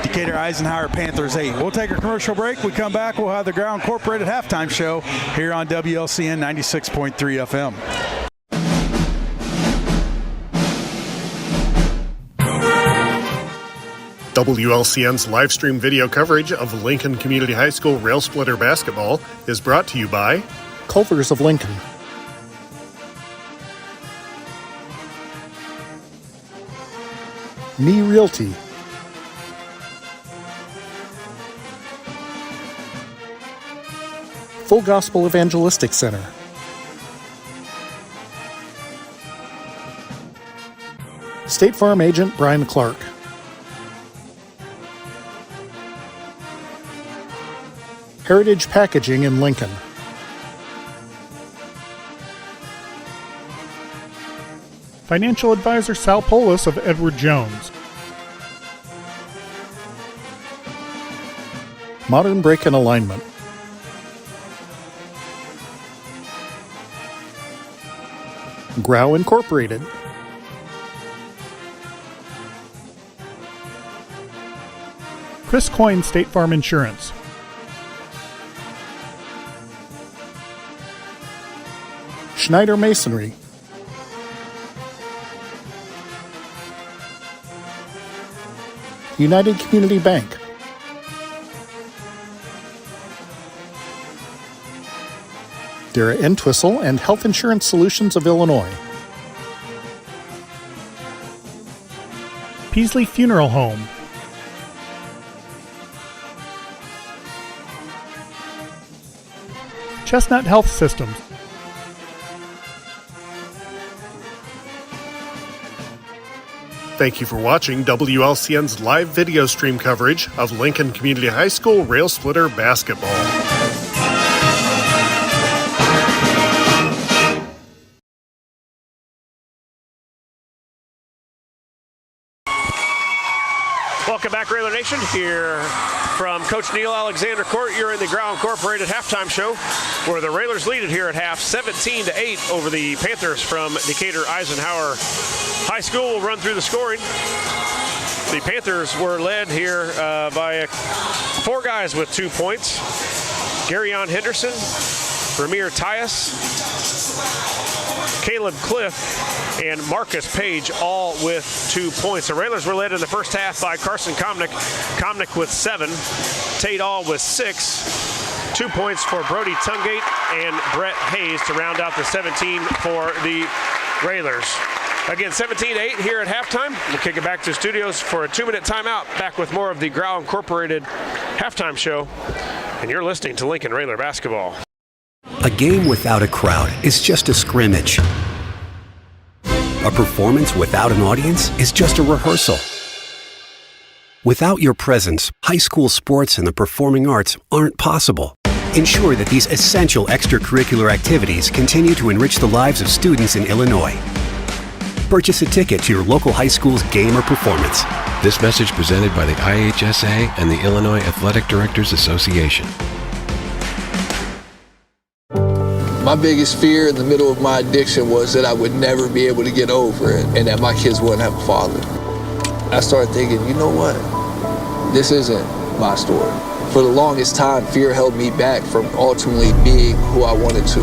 [SPEAKER 16] Decatur Eisenhower Panthers 8. We'll take a commercial break. We come back, we'll have the Ground Incorporated halftime show here on WLCN 96.3 FM.
[SPEAKER 1] WLCN's live stream video coverage of Lincoln Community High School Rail Splitter basketball is brought to you by Culver's of Lincoln, Me Realty, Full Gospel Evangelistic Center, State Farm Agent Brian Clark, Heritage Packaging in Lincoln, Financial Advisor Sal Polis of Edward Jones, Modern Brake and Alignment, Grau Incorporated, Chris Coyne State Farm Insurance, Schneider Masonry, United Community Bank, Dara Entwistle and Health Insurance Solutions of Illinois, Peasley Funeral Home, Chestnut Health Systems, Thank you for watching WLCN's live video stream coverage of Lincoln Community High School Rail Splitter basketball.
[SPEAKER 10] Welcome back, Railer Nation. Here from Coach Neil Alexander Court, you're in the Grau Incorporated halftime show, where the Railers lead it here at half, 17-8 over the Panthers from Decatur Eisenhower High School. We'll run through the scoring. The Panthers were led here by 4 guys with 2 points. Garyon Henderson, Ramir Tyus, Caleb Cliff, and Marcus Page, all with 2 points. The Railers were led in the first half by Carson Comnick. Comnick with 7, Tate All with 6, 2 points for Brody Tungate and Brett Hayes to round out the 17 for the Railers. Again, 17-8 here at halftime. We'll kick it back to the studios for a 2-minute timeout. Back with more of the Grau Incorporated halftime show. And you're listening to Lincoln Railer basketball.
[SPEAKER 20] A game without a crowd is just a scrimmage. A performance without an audience is just a rehearsal. Without your presence, high school sports and the performing arts aren't possible. Ensure that these essential extracurricular activities continue to enrich the lives of students in Illinois. Purchase a ticket to your local high school's game or performance.
[SPEAKER 21] This message presented by the IHSA and the Illinois Athletic Directors Association.
[SPEAKER 22] My biggest fear in the middle of my addiction was that I would never be able to get over it and that my kids wouldn't have a father. I started thinking, you know what? This isn't my story. For the longest time, fear held me back from ultimately being who I wanted to.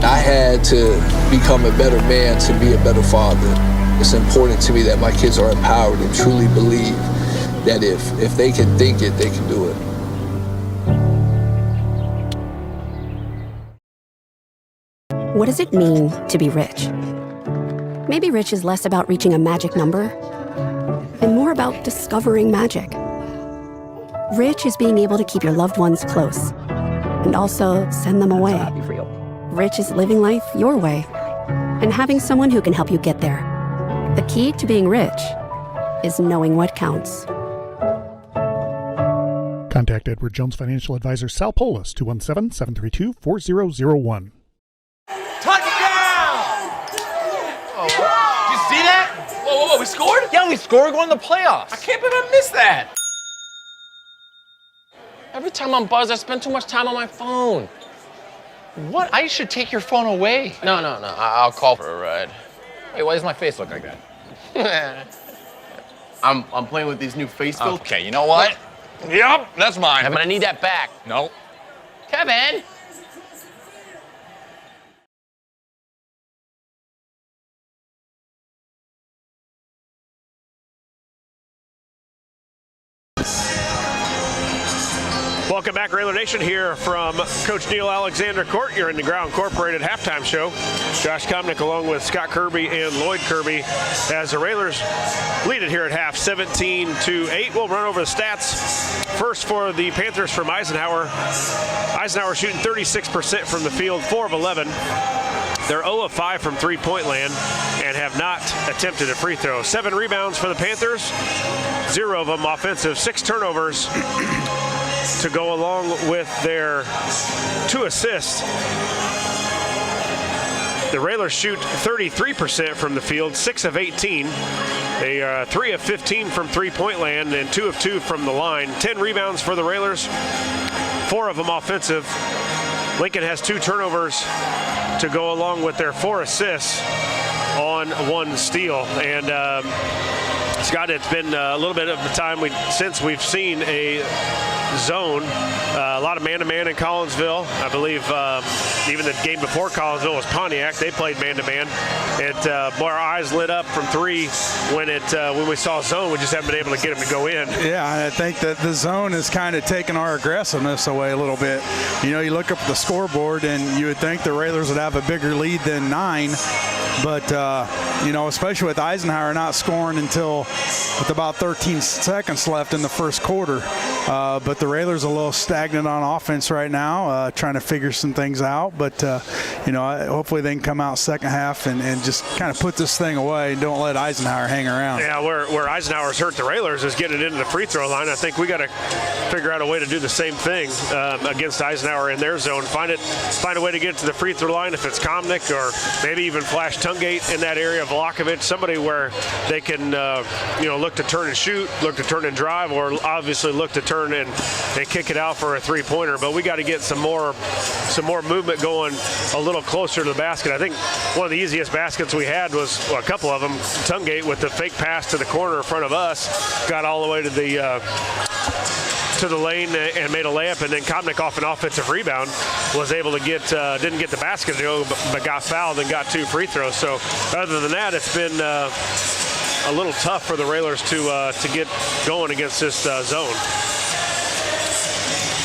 [SPEAKER 22] I had to become a better man to be a better father. It's important to me that my kids are empowered and truly believe that if they can think it, they can do it.
[SPEAKER 2] What does it mean to be rich? Maybe rich is less about reaching a magic number and more about discovering magic. Rich is being able to keep your loved ones close and also send them away. Rich is living life your way and having someone who can help you get there. The key to being rich is knowing what counts.
[SPEAKER 1] Contact Edward Jones Financial Advisor Sal Polis, 217-732-4001.
[SPEAKER 3] Did you see that? Whoa, we scored?
[SPEAKER 4] Yeah, we scored going to the playoffs.
[SPEAKER 3] I can't believe I missed that.
[SPEAKER 4] Every time I'm buzzed, I spend too much time on my phone.
[SPEAKER 3] What? I should take your phone away.
[SPEAKER 4] No. I'll call for a ride. Wait, why does my face look like that?
[SPEAKER 5] I'm playing with these new face filters.
[SPEAKER 3] Okay, you know what? Yep, that's mine.
[SPEAKER 4] I'm gonna need that back.
[SPEAKER 3] No.
[SPEAKER 4] Kevin!
[SPEAKER 10] Welcome back, Railer Nation, here from Coach Neil Alexander Court. You're in the Ground Incorporated halftime show. Josh Komnick along with Scott Kirby and Lloyd Kirby as the Railers lead it here at half, 17-8. We'll run over the stats. First for the Panthers from Eisenhower. Eisenhower shooting 36% from the field, 4 of 11. They're 0 of 5 from three-point land and have not attempted a free throw. 7 rebounds for the Panthers, 0 of them offensive, 6 turnovers to go along with their 2 assists. The Railers shoot 33% from the field, 6 of 18. They are 3 of 15 from three-point land and 2 of 2 from the line. 10 rebounds for the Railers, 4 of them offensive. Lincoln has 2 turnovers to go along with their 4 assists on 1 steal. And Scott, it's been a little bit of the time since we've seen a zone. A lot of man-to-man in Collinsville. I believe even the game before Collinsville was Pontiac. They played man-to-man. Our eyes lit up from 3 when we saw zone. We just haven't been able to get them to go in.
[SPEAKER 16] Yeah, I think that the zone has kind of taken our aggressiveness away a little bit. You know, you look up at the scoreboard and you would think the Railers would have a bigger lead than 9. But, especially with Eisenhower not scoring until with about 13 seconds left in the first quarter. But the Railers are a little stagnant on offense right now, trying to figure some things out. But, hopefully they can come out second half and just kind of put this thing away and don't let Eisenhower hang around.
[SPEAKER 10] Yeah, where Eisenhower's hurt the Railers is getting it into the free throw line. I think we got to figure out a way to do the same thing against Eisenhower in their zone. Find a way to get to the free throw line if it's Komnick or maybe even flash Tungate in that area, Vlahovic, somebody where they can, look to turn and shoot, look to turn and drive, or obviously look to turn and kick it out for a three-pointer. But we got to get some more movement going a little closer to the basket. I think one of the easiest baskets we had was a couple of them. Tungate with the fake pass to the corner in front of us, got all the way to the lane and made a layup, and then Komnick off an offensive rebound was able to didn't get the basket to go, but got fouled and got 2 free throws. So other than that, it's been a little tough for the Railers to get going against this zone.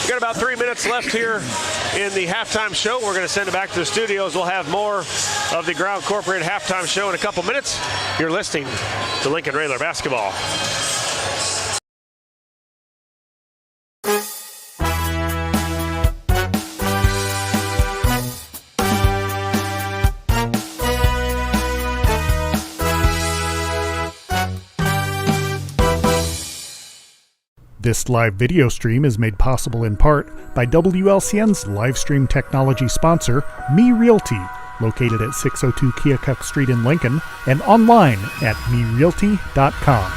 [SPEAKER 10] We got about 3 minutes left here in the halftime show. We're going to send it back to the studios. We'll have more of the Ground Incorporated halftime show in a couple minutes. You're listening to Lincoln Railer Basketball.
[SPEAKER 1] This live video stream is made possible in part by WLCN's live stream technology sponsor, Me Realty, located at 602 Keokuk Street in Lincoln and online at merealty.com.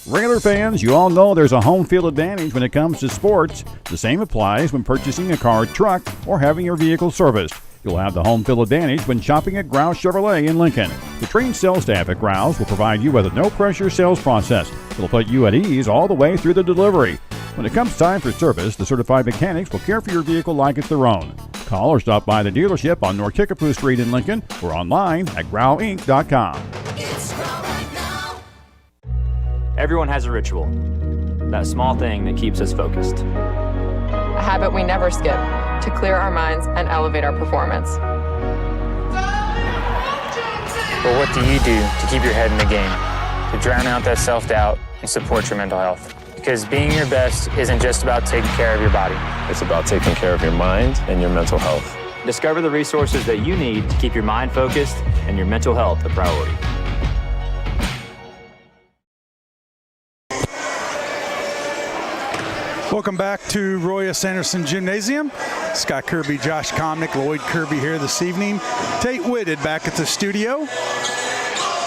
[SPEAKER 12] Railer fans, you all know there's a home field advantage when it comes to sports. The same applies when purchasing a car, truck, or having your vehicle serviced. You'll have the home field advantage when shopping at Grouse Chevrolet in Lincoln. The trained sales staff at Grouse will provide you with a no-pressure sales process. It'll put you at ease all the way through the delivery. When it comes time for service, the certified mechanics will care for your vehicle like it's their own. Call or stop by the dealership on North Kickapoo Street in Lincoln or online at growinc.com.
[SPEAKER 15] Everyone has a ritual, that small thing that keeps us focused.
[SPEAKER 9] A habit we never skip to clear our minds and elevate our performance.
[SPEAKER 13] But what do you do to keep your head in the game, to drown out that self-doubt and support your mental health? Because being your best isn't just about taking care of your body.
[SPEAKER 14] It's about taking care of your mind and your mental health.
[SPEAKER 15] Discover the resources that you need to keep your mind focused and your mental health a priority.
[SPEAKER 16] Welcome back to Roy S. Anderson Gymnasium. Scott Kirby, Josh Comnick, Lloyd Kirby here this evening. Tate Whitted back at the studio,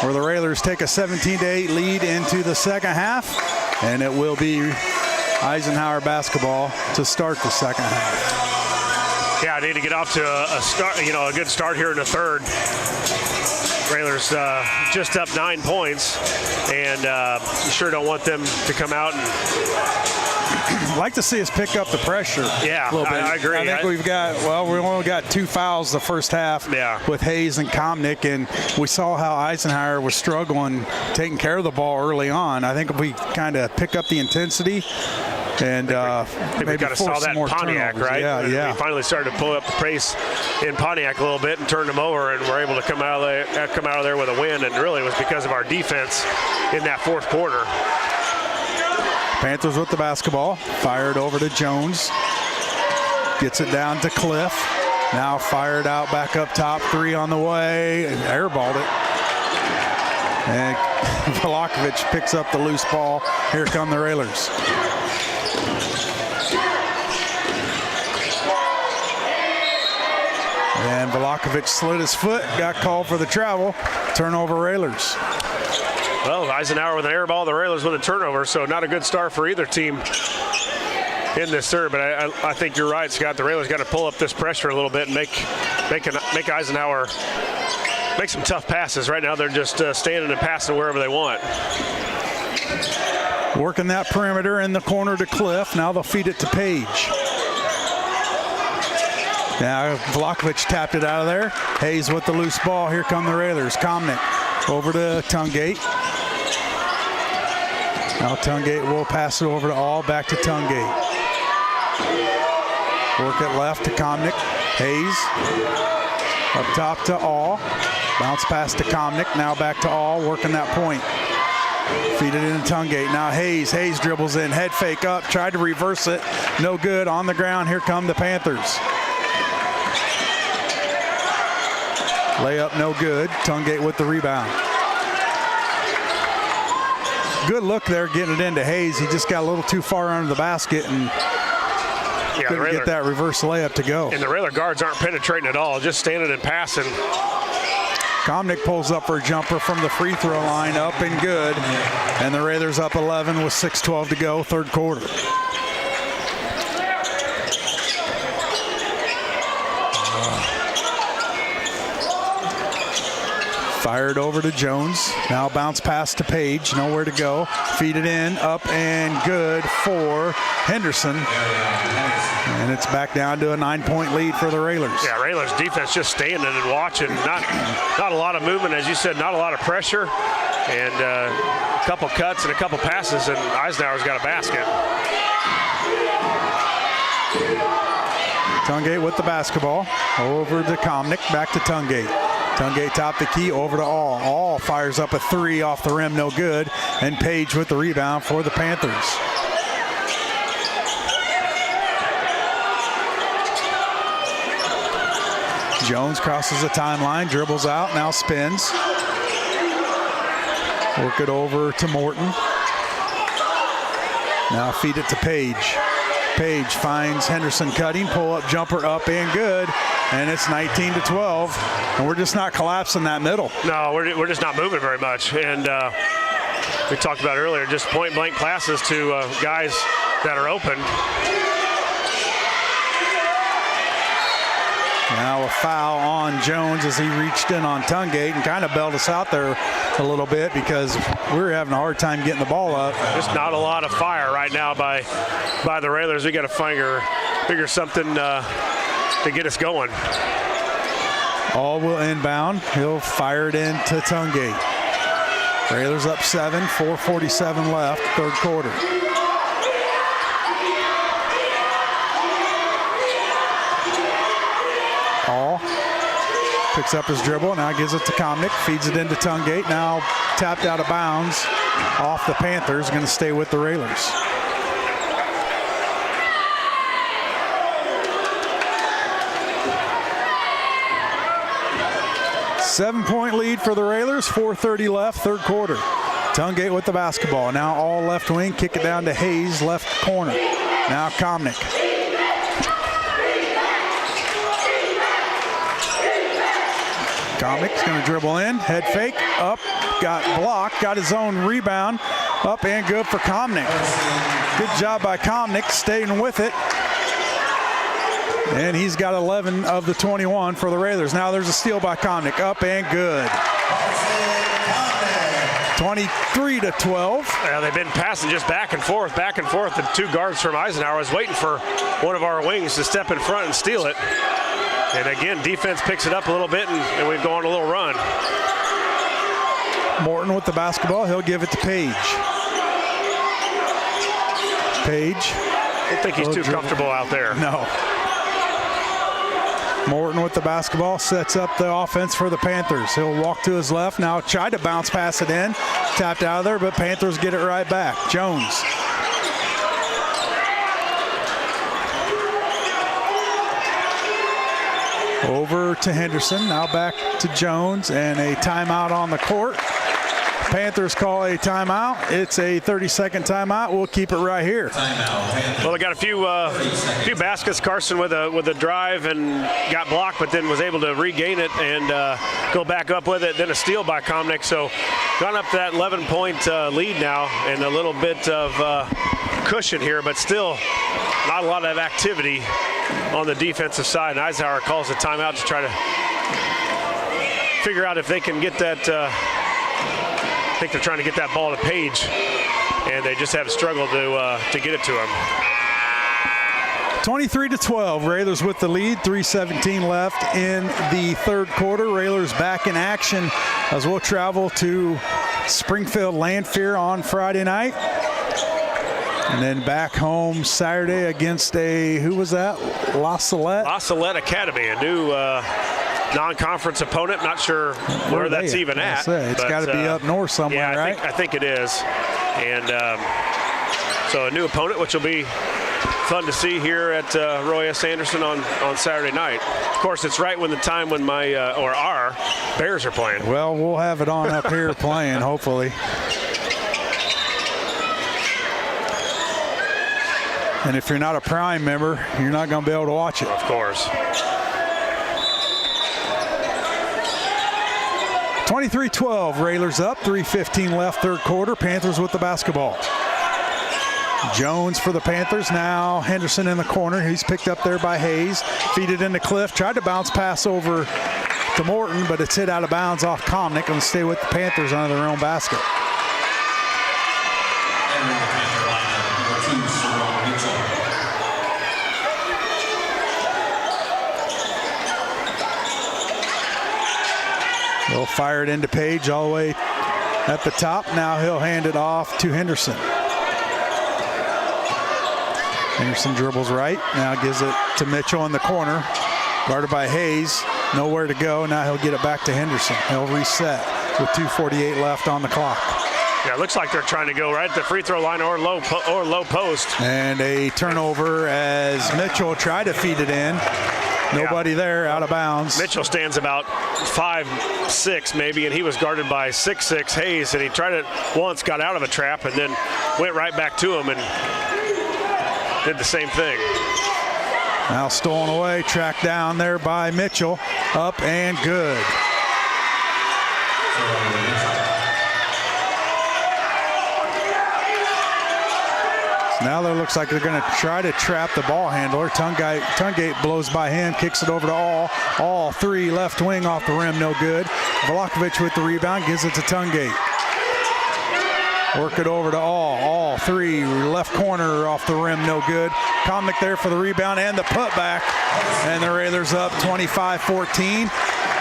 [SPEAKER 16] where the Railers take a 17-8 lead into the second half, and it will be Eisenhower basketball to start the second half.
[SPEAKER 10] Yeah, I need to get off to a start, a good start here in the third. Railers just up 9 points, and you sure don't want them to come out and
[SPEAKER 16] like to see us pick up the pressure.
[SPEAKER 10] Yeah,
[SPEAKER 16] a little bit.
[SPEAKER 10] I agree.
[SPEAKER 16] I think we only got 2 fouls the first half with Hayes and Comnick, and we saw how Eisenhower was struggling taking care of the ball early on. I think if we kind of pick up the intensity and
[SPEAKER 10] maybe kind of saw that in Pontiac, right?
[SPEAKER 16] Yeah.
[SPEAKER 10] We finally started to pull up the pace in Pontiac a little bit and turn them over, and we're able to come out of there with a win, and really it was because of our defense in that fourth quarter.
[SPEAKER 16] Panthers with the basketball, fired over to Jones, gets it down to Cliff, now fired out back up top, 3 on the way, and airballed it. And Velakovic picks up the loose ball. Here come the Railers. And Velakovic slid his foot, got called for the travel, turnover Railers.
[SPEAKER 10] Well, Eisenhower with an air ball, the Railers with a turnover, so not a good start for either team in this third. But I think you're right, Scott. The Railers got to pull up this pressure a little bit and make Eisenhower make some tough passes. Right now they're just standing and passing wherever they want.
[SPEAKER 16] Working that perimeter in the corner to Cliff. Now they'll feed it to Page. Now Velakovic tapped it out of there. Hayes with the loose ball. Here come the Railers. Comnick over to Tungate. Now Tungate will pass it over to All, back to Tungate. Work it left to Comnick. Hayes up top to All. Bounce pass to Comnick. Now back to All, working that point. Feed it into Tungate. Now Hayes. Hayes dribbles in. Head fake up. Tried to reverse it. No good. On the ground. Here come the Panthers. Layup no good. Tungate with the rebound. Good look there getting it into Hayes. He just got a little too far under the basket and couldn't get that reverse layup to go.
[SPEAKER 10] And the Railer guards aren't penetrating at all, just standing and passing.
[SPEAKER 16] Comnick pulls up for a jumper from the free throw line, up and good. And the Railers up 11 with 6:12 to go, third quarter. Fired over to Jones. Now bounce pass to Page. Nowhere to go. Feed it in. Up and good for Henderson. And it's back down to a 9-point lead for the Railers.
[SPEAKER 10] Yeah, Railers defense just standing and watching. Not a lot of movement, as you said, not a lot of pressure. And a couple cuts and a couple passes, and Eisenhower's got a basket.
[SPEAKER 16] Tungate with the basketball. Over to Komnick. Back to Tungate. Tungate top the key, over to All. All fires up a three off the rim, no good. And Page with the rebound for the Panthers. Jones crosses the timeline, dribbles out, now spins. Work it over to Morton. Now feed it to Page. Page finds Henderson cutting, pull-up jumper up and good. And it's 19-12, and we're just not collapsing that middle.
[SPEAKER 10] No, we're just not moving very much. And we talked about earlier, just point-blank passes to guys that are open.
[SPEAKER 16] Now a foul on Jones as he reached in on Tungate and kind of bailed us out there a little bit because we were having a hard time getting the ball up.
[SPEAKER 10] Just not a lot of fire right now by the Railers. We got to figure something to get us going.
[SPEAKER 16] All will inbound. He'll fire it into Tungate. Railers up 7, 4:47 left, third quarter. All picks up his dribble, now gives it to Komnick, feeds it into Tungate, now tapped out of bounds off the Panthers, going to stay with the Railers. Seven-point lead for the Railers, 4:30 left, third quarter. Tungate with the basketball. Now All left wing, kick it down to Hayes, left corner. Now Komnick. Komnick's going to dribble in, head fake, up, got blocked, got his own rebound, up and good for Komnick. Good job by Komnick, staying with it. And he's got 11 of the 21 for the Railers. Now there's a steal by Komnick, up and good. 23-12.
[SPEAKER 10] Yeah, they've been passing just back and forth. The two guards from Eisenhower is waiting for one of our wings to step in front and steal it. And again, defense picks it up a little bit, and we've gone on a little run.
[SPEAKER 16] Morton with the basketball. He'll give it to Page. Page.
[SPEAKER 10] I don't think he's too comfortable out there.
[SPEAKER 16] No. Morton with the basketball sets up the offense for the Panthers. He'll walk to his left. Now try to bounce pass it in. Tapped out of there, but Panthers get it right back. Jones. Over to Henderson. Now back to Jones and a timeout on the court. Panthers call a timeout. It's a 30-second timeout. We'll keep it right here.
[SPEAKER 10] Well, they got a few baskets. Carson with a drive and got blocked, but then was able to regain it and go back up with it. Then a steal by Komnick. So gone up to that 11-point lead now and a little bit of cushion here, but still not a lot of activity on the defensive side. And Eisenhower calls a timeout to try to figure out if they can get that. I think they're trying to get that ball to Page, and they just have struggled to get it to him.
[SPEAKER 16] 23-12, Railers with the lead, 3:17 left in the third quarter. Railers back in action as we'll travel to Springfield Lanphier on Friday night. And then back home Saturday against who was that? La Salette?
[SPEAKER 10] La Salette Academy, a new non-conference opponent. Not sure where that's even at.
[SPEAKER 16] It's got to be up north somewhere, right?
[SPEAKER 10] I think it is. And so a new opponent, which will be fun to see here at Roy S. Anderson on Saturday night. Of course, it's right when the time when our Bears are playing.
[SPEAKER 16] Well, we'll have it on up here playing, hopefully. And if you're not a Prime member, you're not going to be able to watch it.
[SPEAKER 10] Of course.
[SPEAKER 16] 23-12, Railers up, 3:15 left, third quarter. Panthers with the basketball. Jones for the Panthers. Now Henderson in the corner. He's picked up there by Hayes. Feed it into Cliff. Tried to bounce pass over to Morton, but it's hit out of bounds off Comnick and stay with the Panthers under their own basket.
[SPEAKER 18] Entering the Panther lineup, number 2, Jerome Mitchell.
[SPEAKER 16] They'll fire it into Page all the way at the top. Now he'll hand it off to Henderson. Henderson dribbles right. Now gives it to Mitchell in the corner. Guarded by Hayes. Nowhere to go. Now he'll get it back to Henderson. He'll reset with 2:48 left on the clock.
[SPEAKER 10] Yeah, it looks like they're trying to go right at the free throw line or low post.
[SPEAKER 16] And a turnover as Mitchell tried to feed it in. Nobody there, out of bounds.
[SPEAKER 10] Mitchell stands about 5'6" maybe, and he was guarded by 6'6" Hayes, and he tried it once, got out of a trap, and then went right back to him and did the same thing.
[SPEAKER 16] Now stolen away, tracked down there by Mitchell. Up and good. Now there looks like they're going to try to trap the ball handler. Tungate blows by him, kicks it over to All. All three, left wing off the rim, no good. Vlahovic with the rebound, gives it to Tungate. Work it over to All. All three, left corner off the rim, no good. Comnick there for the rebound and the putback. And the Railers up 25-14.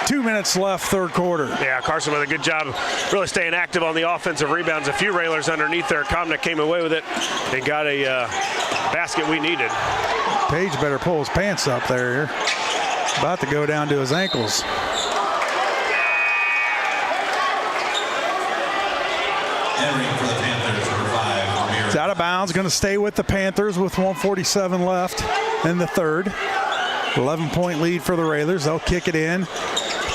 [SPEAKER 16] 2 minutes left, third quarter.
[SPEAKER 10] Yeah, Carson with a good job really staying active on the offensive rebounds. A few Railers underneath there. Comnick came away with it. They got a basket we needed.
[SPEAKER 16] Page better pull his pants up there. About to go down to his ankles.
[SPEAKER 18] Entering for the Panthers, number 5, Amir.
[SPEAKER 16] It's out of bounds, going to stay with the Panthers with 1:47 left in the third. 11-point lead for the Railers. They'll kick it in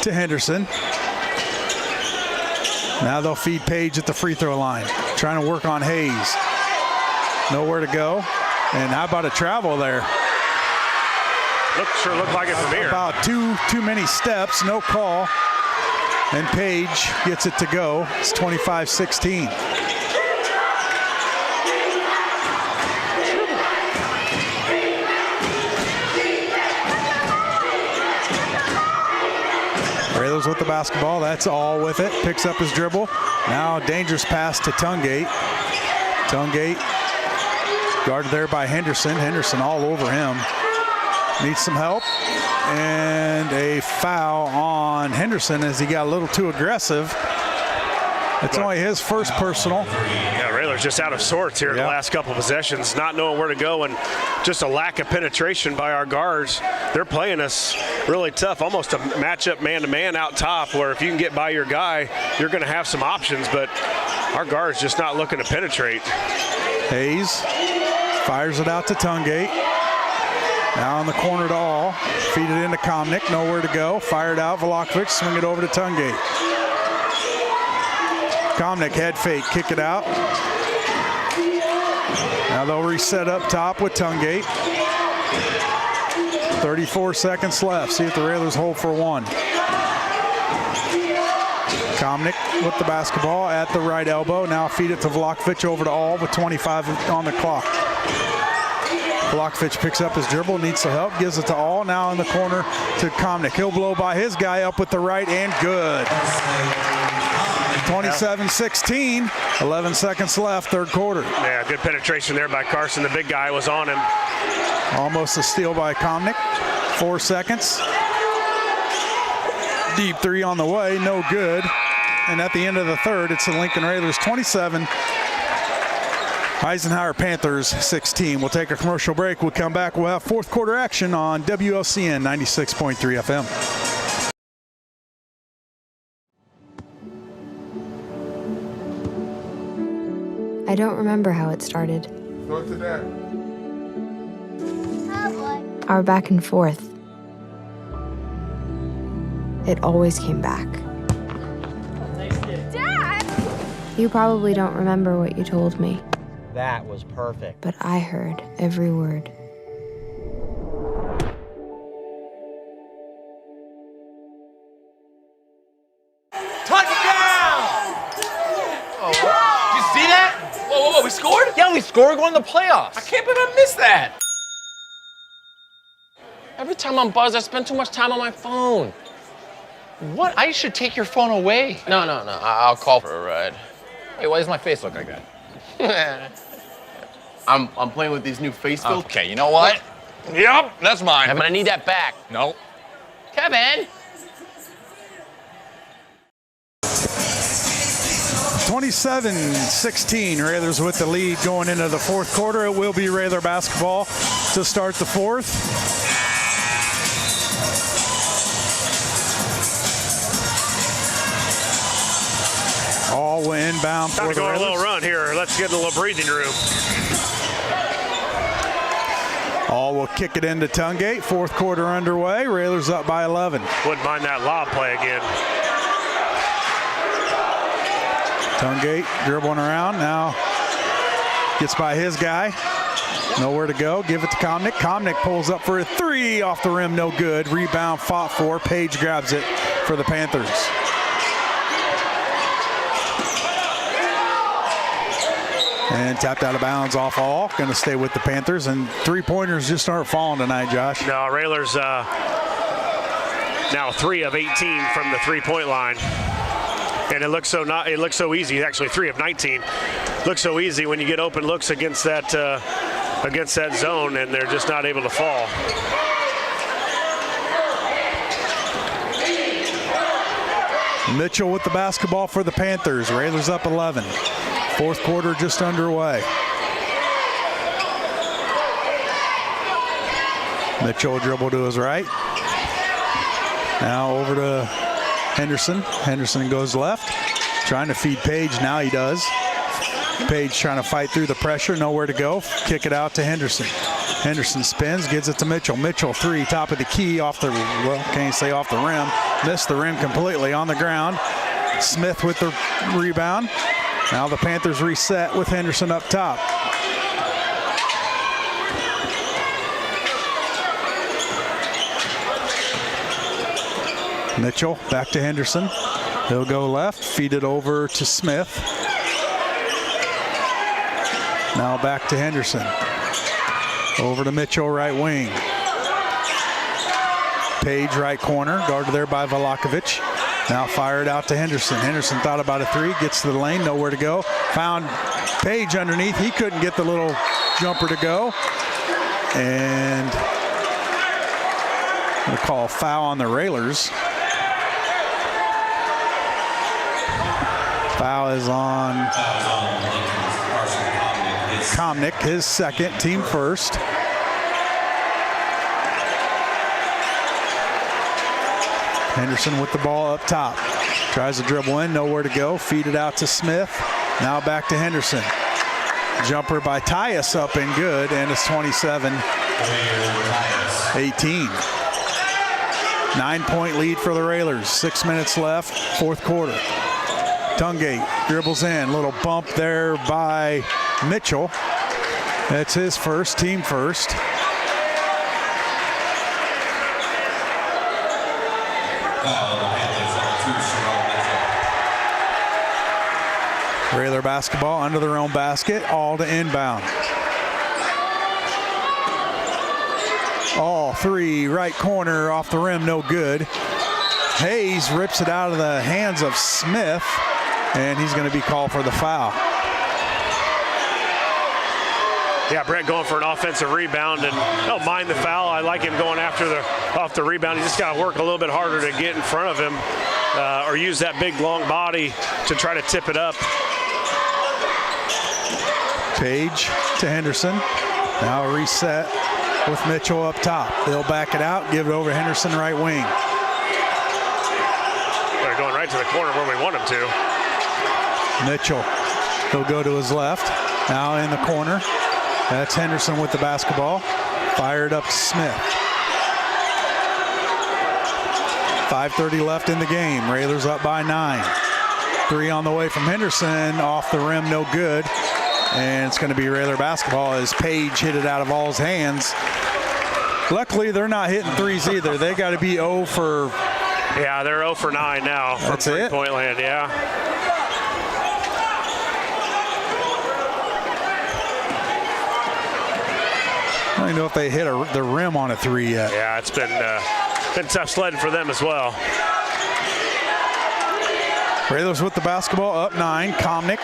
[SPEAKER 16] to Henderson. Now they'll feed Page at the free throw line. Trying to work on Hayes. Nowhere to go. And how about a travel there?
[SPEAKER 10] Sure looked like it from here.
[SPEAKER 16] About too many steps, no call. And Page gets it to go. It's 25-16. Railers with the basketball. That's All with it. Picks up his dribble. Now dangerous pass to Tungate. Tungate guarded there by Henderson. Henderson all over him. Needs some help. And a foul on Henderson as he got a little too aggressive. It's only his first personal.
[SPEAKER 10] Yeah, Railers just out of sorts here in the last couple of possessions, not knowing where to go, and just a lack of penetration by our guards. They're playing us really tough, almost a matchup man-to-man out top, where if you can get by your guy, you're going to have some options, but our guards just not looking to penetrate.
[SPEAKER 16] Hayes fires it out to Tungate. Now in the corner to All. Feed it into Comnick, nowhere to go. Fired out, Vlahovic, swing it over to Tungate. Comnick head fake, kick it out. Now they'll reset up top with Tungate. 34 seconds left. See if the Railers hold for one. Comnick with the basketball at the right elbow. Now feed it to Vlahovic over to All with 25 on the clock. Vlahovic picks up his dribble, needs some help, gives it to All. Now in the corner to Comnick. He'll blow by his guy up with the right and good. 27-16, 11 seconds left, third quarter.
[SPEAKER 10] Yeah, good penetration there by Carson. The big guy was on him.
[SPEAKER 16] Almost a steal by Comnick. 4 seconds. Deep three on the way, no good. And at the end of the third, it's the Lincoln Railers 27, Eisenhower Panthers 16. We'll take a commercial break. We'll come back. We'll have fourth quarter action on WLCN 96.3 FM.
[SPEAKER 7] I don't remember how it started.
[SPEAKER 3] Go to that.
[SPEAKER 7] Our back and forth. It always came back.
[SPEAKER 3] Dad!
[SPEAKER 7] You probably don't remember what you told me,
[SPEAKER 19] That was perfect.
[SPEAKER 7] but I heard every word.
[SPEAKER 3] Touchdown! Oh, did you see that? Whoa, we scored?
[SPEAKER 4] Yeah, we scored. We're going to the playoffs.
[SPEAKER 3] I can't believe I missed that.
[SPEAKER 4] Every time I'm buzzed, I spend too much time on my phone. What? I should take your phone away. No. I'll call for a ride. Hey, why does my face look like that?
[SPEAKER 5] I'm playing with these new face filters.
[SPEAKER 4] Okay, you know what? Yep, that's mine. I'm gonna need that back. No. Kevin!
[SPEAKER 16] 27-16, Railers with the lead going into the fourth quarter. It will be Railer basketball to start the fourth. All inbound for the Railers. Time to go on a
[SPEAKER 10] little run here. Let's get a little breathing room.
[SPEAKER 16] All will kick it into Tungate. Fourth quarter underway. Railers up by 11.
[SPEAKER 10] Wouldn't mind that lob play again.
[SPEAKER 16] Tungate dribbling around. Now gets by his guy. Nowhere to go. Give it to Komnick. Komnick pulls up for a three off the rim. No good. Rebound fought for. Page grabs it for the Panthers. And tapped out of bounds off All. Going to stay with the Panthers. And three-pointers just aren't falling tonight, Josh.
[SPEAKER 10] No, Railers now 3 of 18 from the three-point line. And it looks so easy. Actually, 3 of 19. Looks so easy when you get open looks against that zone, and they're just not able to fall.
[SPEAKER 16] Mitchell with the basketball for the Panthers. Railers up 11. Fourth quarter just underway. Mitchell dribble to his right. Now over to Henderson. Henderson goes left. Trying to feed Page. Now he does. Page trying to fight through the pressure. Nowhere to go. Kick it out to Henderson. Henderson spins. Gives it to Mitchell. Mitchell three. Top of the key. Off the, well, can't say off the rim. Missed the rim completely on the ground. Smith with the rebound. Now the Panthers reset with Henderson up top. Mitchell back to Henderson. He'll go left, feed it over to Smith. Now back to Henderson. Over to Mitchell, right wing. Page, right corner, guarded there by Velakovic. Now fired out to Henderson. Henderson thought about a three, gets to the lane, nowhere to go. Found Page underneath. He couldn't get the little jumper to go. And we'll call a foul on the Railers. Foul is on Komnick, his second, team first. Henderson with the ball up top. Tries to dribble in, nowhere to go. Feed it out to Smith. Now back to Henderson. Jumper by Tyus up and good, and it's 27-18. 9-point lead for the Railers. 6 minutes left, fourth quarter. Tungate dribbles in. Little bump there by Mitchell. That's his first, team first. Railer basketball under their own basket, all to inbound. All three, right corner, off the rim, no good. Hayes rips it out of the hands of Smith, and he's going to be called for the foul.
[SPEAKER 10] Yeah, Brett going for an offensive rebound, and don't mind the foul. I like him going after off the rebound. He just got to work a little bit harder to get in front of him or use that big, long body to try to tip it up.
[SPEAKER 16] Page to Henderson. Now a reset with Mitchell up top. They'll back it out, give it over Henderson right wing.
[SPEAKER 10] They're going right to the corner where we want him to.
[SPEAKER 16] Mitchell, he'll go to his left. Now in the corner. That's Henderson with the basketball. Fired up to Smith. 5:30 left in the game. Railers up by 9. Three on the way from Henderson. Off the rim, no good. And it's going to be Railer basketball as Page hit it out of All's hands. Luckily, they're not hitting threes either. They got to be 0 for...
[SPEAKER 10] Yeah, they're 0 for 9 now from three-point land, yeah.
[SPEAKER 16] I don't even know if they hit the rim on a three yet.
[SPEAKER 10] Yeah, it's been tough sledding for them as well.
[SPEAKER 16] Railers with the basketball, up 9. Komnick.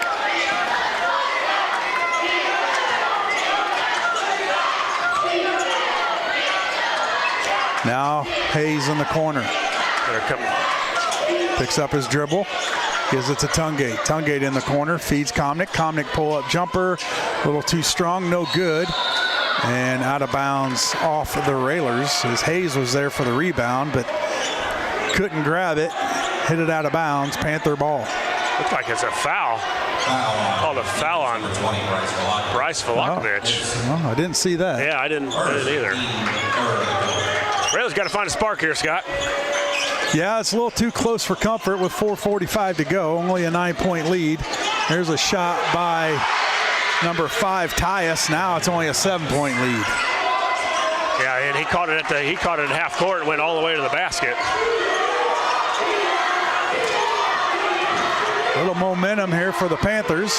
[SPEAKER 16] Now Hayes in the corner. Picks up his dribble. Gives it to Tungate. Tungate in the corner. Feeds Komnick. Komnick pull-up jumper. A little too strong. No good. And out of bounds off of the Railers. As Hayes was there for the rebound, but couldn't grab it. Hit it out of bounds. Panther ball.
[SPEAKER 10] Looks like it's a foul. Called a foul on Bryce Volakovich.
[SPEAKER 16] Well, I didn't see that.
[SPEAKER 10] Yeah, I didn't either. Railers got to find a spark here, Scott.
[SPEAKER 16] Yeah, it's a little too close for comfort with 4:45 to go. Only a 9-point lead. There's a shot by number 5, Tyus. Now it's only a 7-point lead.
[SPEAKER 10] Yeah, and he caught it at half court and went all the way to the basket.
[SPEAKER 16] Little momentum here for the Panthers.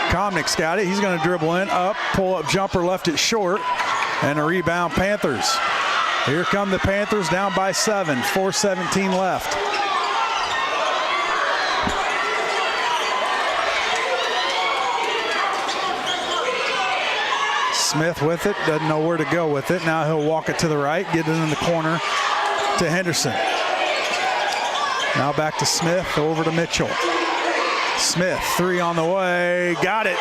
[SPEAKER 16] Komnick's got it. He's going to dribble in, up, pull-up jumper, left it short, and a rebound Panthers. Here come the Panthers down by 7, 4:17 left. Smith with it, doesn't know where to go with it. Now he'll walk it to the right, get it in the corner to Henderson. Now back to Smith, over to Mitchell. Smith, 3 on the way, got it.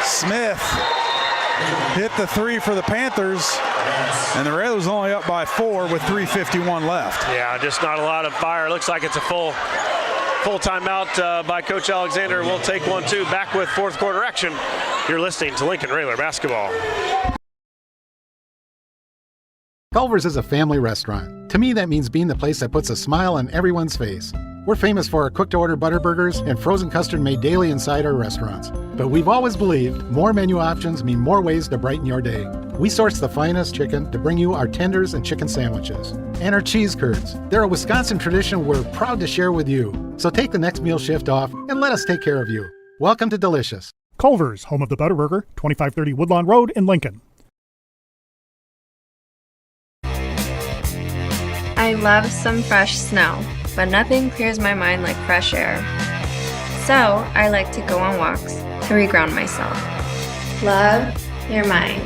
[SPEAKER 16] Smith hit the 3 for the Panthers, and the Railers only up by 4 with 3:51 left.
[SPEAKER 10] Yeah, just not a lot of fire. Looks like it's a full timeout by Coach Alexander. We'll take 1-2. Back with fourth quarter action. You're listening to Lincoln Railer Basketball.
[SPEAKER 1] Culver's is a family restaurant. To me, that means being the place that puts a smile on everyone's face. We're famous for our cooked-to-order butter burgers and frozen custard made daily inside our restaurants. But we've always believed more menu options mean more ways to brighten your day. We source the finest chicken to bring you our tenders and chicken sandwiches. And our cheese curds. They're a Wisconsin tradition we're proud to share with you. So take the next meal shift off and let us take care of you. Welcome to Delicious.
[SPEAKER 6] Culver's, home of the Butterburger, 2530 Woodlawn Road in Lincoln.
[SPEAKER 7] I love some fresh snow, but nothing clears my mind like fresh air. So I like to go on walks to reground myself. Love, you're mine.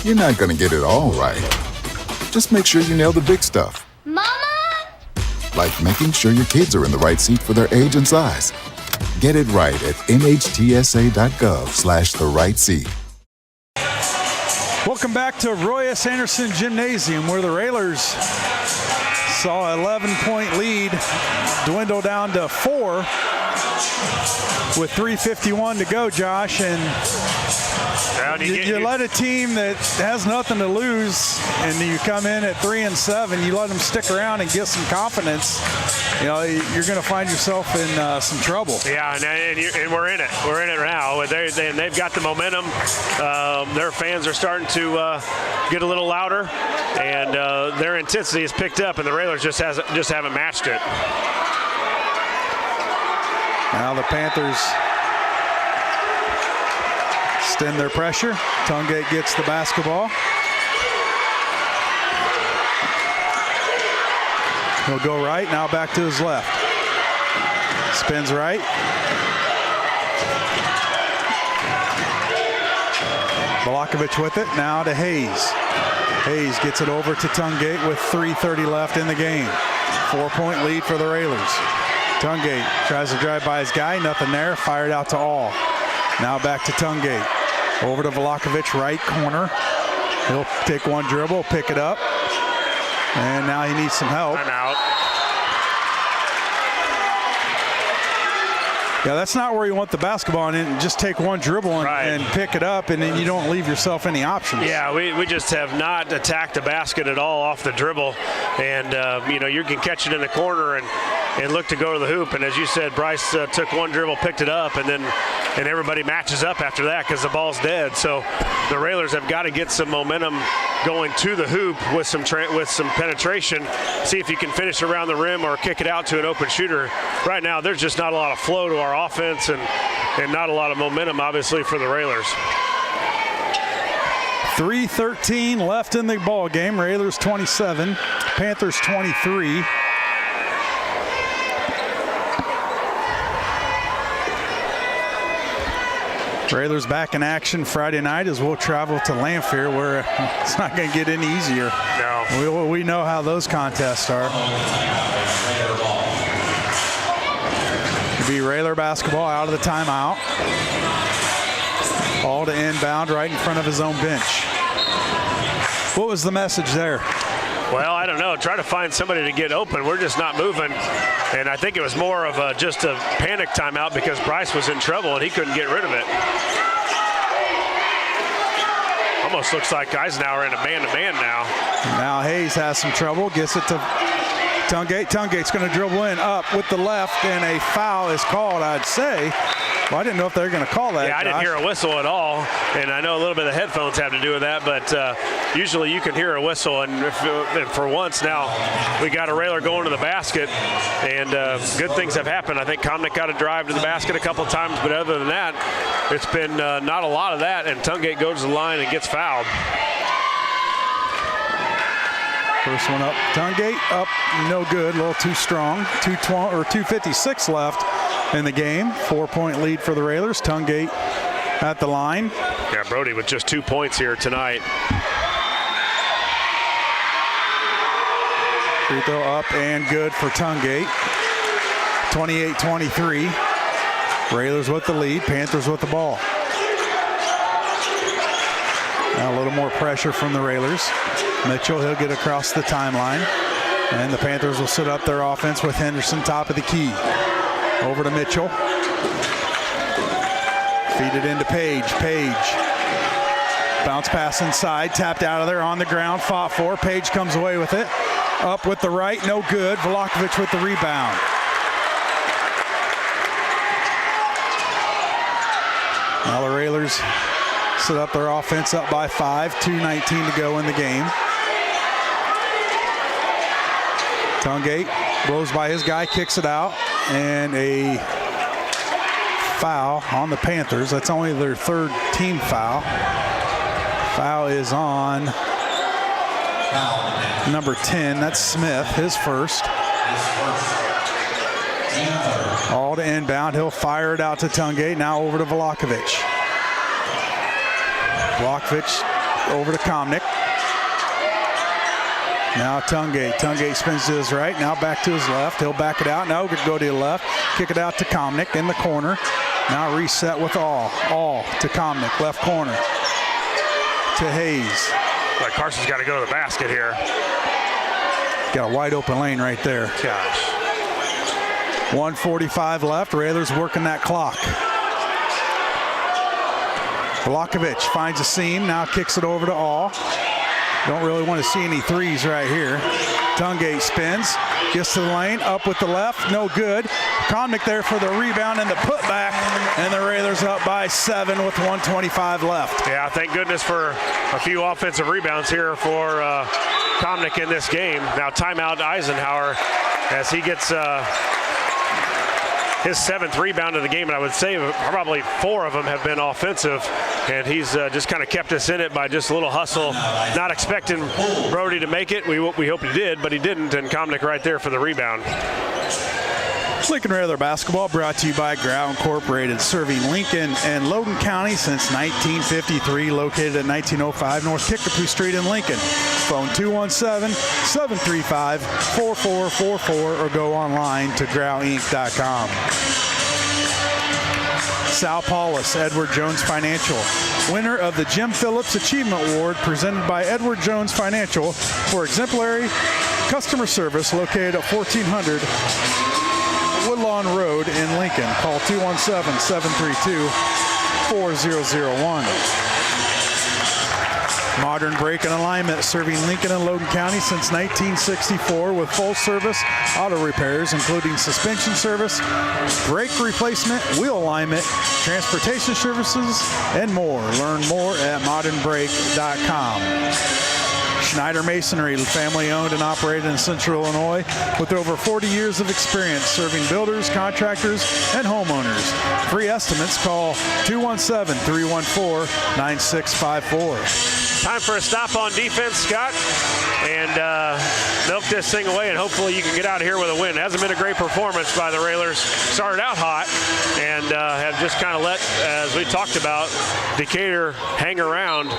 [SPEAKER 8] You're not going to get it all right. Just make sure you nail the big stuff.
[SPEAKER 23] Mama!
[SPEAKER 8] Like making sure your kids are in the right seat for their age and size. Get it right at nhtsa.gov/the right seat.
[SPEAKER 16] Welcome back to Roy S. Anderson Gymnasium, where the Railers saw an 11-point lead dwindle down to 4 with 3:51 to go, Josh. And you let a team that has nothing to lose, and you come in at 3-7, you let them stick around and get some confidence, you're going to find yourself in some trouble.
[SPEAKER 10] Yeah, and we're in it. We're in it now. They've got the momentum. Their fans are starting to get a little louder, and their intensity has picked up, and the Railers just haven't matched it.
[SPEAKER 16] Now the Panthers extend their pressure. Tungate gets the basketball. He'll go right, now back to his left. Spins right. Volakovich with it, now to Hayes. Hayes gets it over to Tungate with 3:30 left in the game. 4-point lead for the Railers. Tungate tries to drive by his guy, nothing there, fired out to All. Now back to Tungate. Over to Volakovich, right corner. He'll take one dribble, pick it up. And now he needs some help.
[SPEAKER 10] I'm out.
[SPEAKER 16] Yeah, that's not where you want the basketball, and just take one dribble and pick it up, and then you don't leave yourself any options.
[SPEAKER 10] Yeah, we just have not attacked the basket at all off the dribble. And, you can catch it in the corner and look to go to the hoop. And as you said, Bryce took one dribble, picked it up, and everybody matches up after that because the ball's dead. So the Railers have got to get some momentum going to the hoop with some penetration. See if you can finish around the rim or kick it out to an open shooter. Right now, there's just not a lot of flow to our offense and not a lot of momentum, obviously, for the Railers.
[SPEAKER 16] 3:13 left in the ball game. Railers 27, Panthers 23. Railers back in action Friday night as we'll travel to Lanphier, where it's not going to get any easier.
[SPEAKER 10] No.
[SPEAKER 16] We know how those contests are. It'll be Railer basketball out of the timeout. All to inbound right in front of his own bench. What was the message there?
[SPEAKER 10] Well, I don't know. Try to find somebody to get open. We're just not moving. And I think it was more of just a panic timeout because Bryce was in trouble and he couldn't get rid of it. Almost looks like Eisenhower in a man-to-man now.
[SPEAKER 16] Now Hayes has some trouble. Gets it to Tungate. Tungate's going to dribble in up with the left, and a foul is called, I'd say. Well, I didn't know if they were going to call that.
[SPEAKER 10] Yeah, I didn't hear a whistle at all, and I know a little bit of the headphones have to do with that, but usually you can hear a whistle, and for once now we got a Railer going to the basket, and good things have happened. I think Comnick got a drive to the basket a couple of times, but other than that, it's been not a lot of that, and Tungate goes to the line and gets fouled.
[SPEAKER 16] First one up, Tungate up, no good, a little too strong. 2:56 left in the game. 4-point lead for the Railers. Tungate at the line.
[SPEAKER 10] Yeah, Brody with just 2 points here tonight.
[SPEAKER 16] Free throw up and good for Tungate. 28-23. Railers with the lead, Panthers with the ball. Now a little more pressure from the Railers. Mitchell, he'll get across the timeline. And the Panthers will set up their offense with Henderson top of the key. Over to Mitchell. Feed it into Page. Page. Bounce pass inside. Tapped out of there on the ground. Fought for. Page comes away with it. Up with the right. No good. Vlahovic with the rebound. Now the Railers set up their offense up by 5. 2:19 to go in the game. Tungate blows by his guy, kicks it out, and a foul on the Panthers. That's only their third team foul. Foul is on number 10. That's Smith, his first. All to inbound. He'll fire it out to Tungate. Now over to Vlahovic. Vlahovic over to Comnick. Now Tungate. Tungate spins to his right. Now back to his left. He'll back it out. Now go to the left. Kick it out to Comnick in the corner. Now reset with All. All to Comnick. Left corner. To Hayes.
[SPEAKER 10] Like Carson's got to go to the basket here.
[SPEAKER 16] Got a wide open lane right there.
[SPEAKER 10] Gosh.
[SPEAKER 16] 1:45 left. Railers working that clock. Vlahovic finds a seam. Now kicks it over to All. Don't really want to see any threes right here. Tungate spins, gets to the lane, up with the left, no good. Comnick there for the rebound and the putback, and the Railers up by 7 with 1:25 left.
[SPEAKER 10] Yeah, thank goodness for a few offensive rebounds here for Comnick in this game. Now timeout Eisenhower as he gets his 7th rebound of the game, and I would say probably 4 of them have been offensive, and he's just kind of kept us in it by just a little hustle. Not expecting Brody to make it. We hope he did, but he didn't, and Comnick right there for the rebound.
[SPEAKER 16] Lincoln Railer basketball brought to you by Grau Incorporated, serving Lincoln and Logan County since 1953, located at 1905 North Kickapoo Street in Lincoln. Phone 217-735-4444 or go online to grauinc.com. Sal Paulus, Edward Jones Financial, winner of the Jim Phillips Achievement Award presented by Edward Jones Financial for exemplary customer service, located at 1400 Woodlawn Road in Lincoln. Call 217-732-4001. Modern Brake and Alignment, serving Lincoln and Logan County since 1964 with full service auto repairs, including suspension service, brake replacement, wheel alignment, transportation services, and more. Learn more at modernbrake.com. Schneider Masonry, family owned and operated in Central Illinois with over 40 years of experience serving builders, contractors, and homeowners. Free estimates, call 217-314-9654.
[SPEAKER 10] Time for a stop on defense, Scott, and milk this thing away, and hopefully you can get out of here with a win. It hasn't been a great performance by the Railers. Started out hot and have just kind of let, as we talked about, Decatur hang around,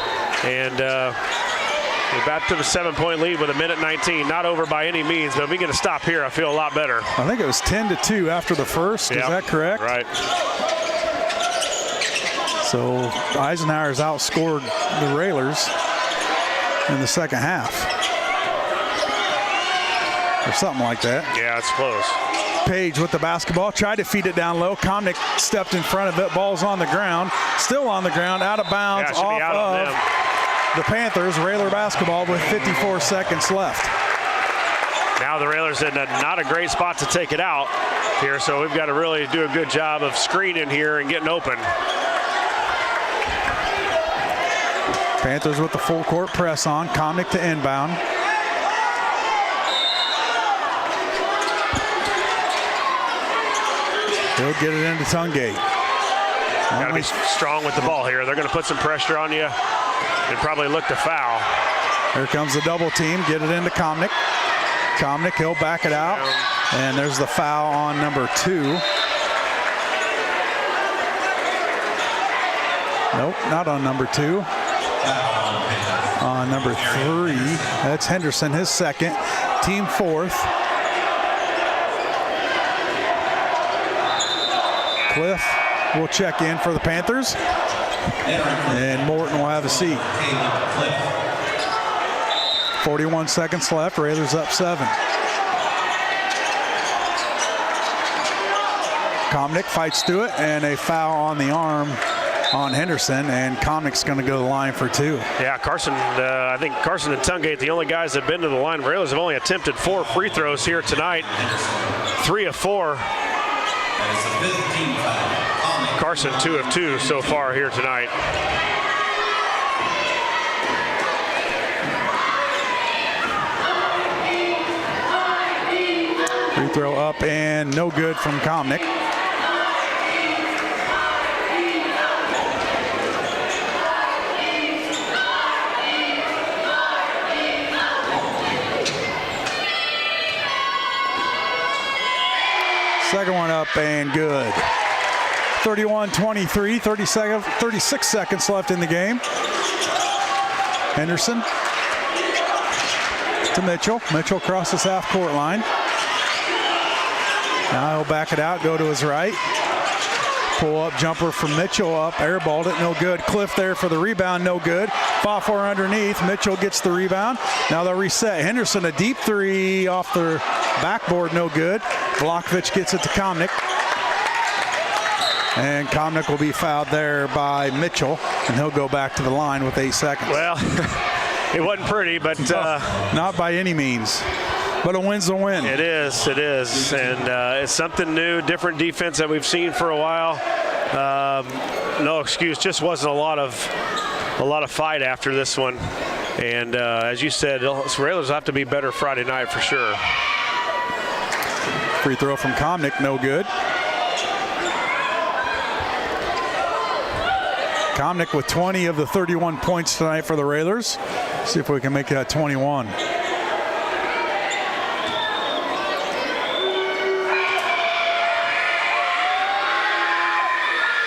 [SPEAKER 10] and we're back to the 7-point lead with 1:19. Not over by any means, but if we get a stop here, I feel a lot better.
[SPEAKER 16] I think it was 10-2 after the first. Yep. Is that correct?
[SPEAKER 10] Right.
[SPEAKER 16] So Eisenhower's outscored the Railers in the second half. Or something like that.
[SPEAKER 10] Yeah, it's close.
[SPEAKER 16] Page with the basketball, tried to feed it down low. Komnick stepped in front of it. Ball's on the ground. Still on the ground, out of bounds, off of the Panthers. Railer basketball with 54 seconds left.
[SPEAKER 10] Now the Railers in not a great spot to take it out here, so we've got to really do a good job of screening here and getting open.
[SPEAKER 16] Panthers with the full court press on. Komnick to inbound. He'll get it into Tungate.
[SPEAKER 10] Got to be strong with the ball here. They're going to put some pressure on you and probably look to foul.
[SPEAKER 16] Here comes the double team. Get it into Komnick. Komnick, he'll back it out. And there's the foul on number 2. Nope, not on number 2. On number 3, that's Henderson, his second, team 4th. Cliff will check in for the Panthers, and Morton will have a seat. 41 seconds left, Railers up 7. Komnick fights through it, and a foul on the arm on Henderson, and Komnick's going to go to the line for 2.
[SPEAKER 10] Yeah, Carson, I think Carson and Tungate, the only guys that have been to the line. Railers have only attempted 4 free throws here tonight. 3 of 4. Carson 2 of 2 so far here tonight.
[SPEAKER 16] Free throw up and no good from Komnick. Second one up and good. 31-23, 36 seconds left in the game. Henderson to Mitchell. Mitchell crosses half-court line. Now he'll back it out, go to his right. Pull-up jumper from Mitchell up, airballed it, no good. Cliff there for the rebound, no good. 5-4 underneath, Mitchell gets the rebound. Now they'll reset. Henderson, a deep 3 off the backboard, no good. Vlahovic gets it to Komnick. And Komnick will be fouled there by Mitchell, and he'll go back to the line with 8 seconds.
[SPEAKER 10] Well, it wasn't pretty, but
[SPEAKER 16] not by any means. But a win's a win.
[SPEAKER 10] It is, and it's something new, different defense that we've seen for a while. No excuse, just wasn't a lot of fight after this one. And as you said, Railers have to be better Friday night for sure.
[SPEAKER 16] Free throw from Komnick, no good. Komnick with 20 of the 31 points tonight for the Railers. See if we can make that 21.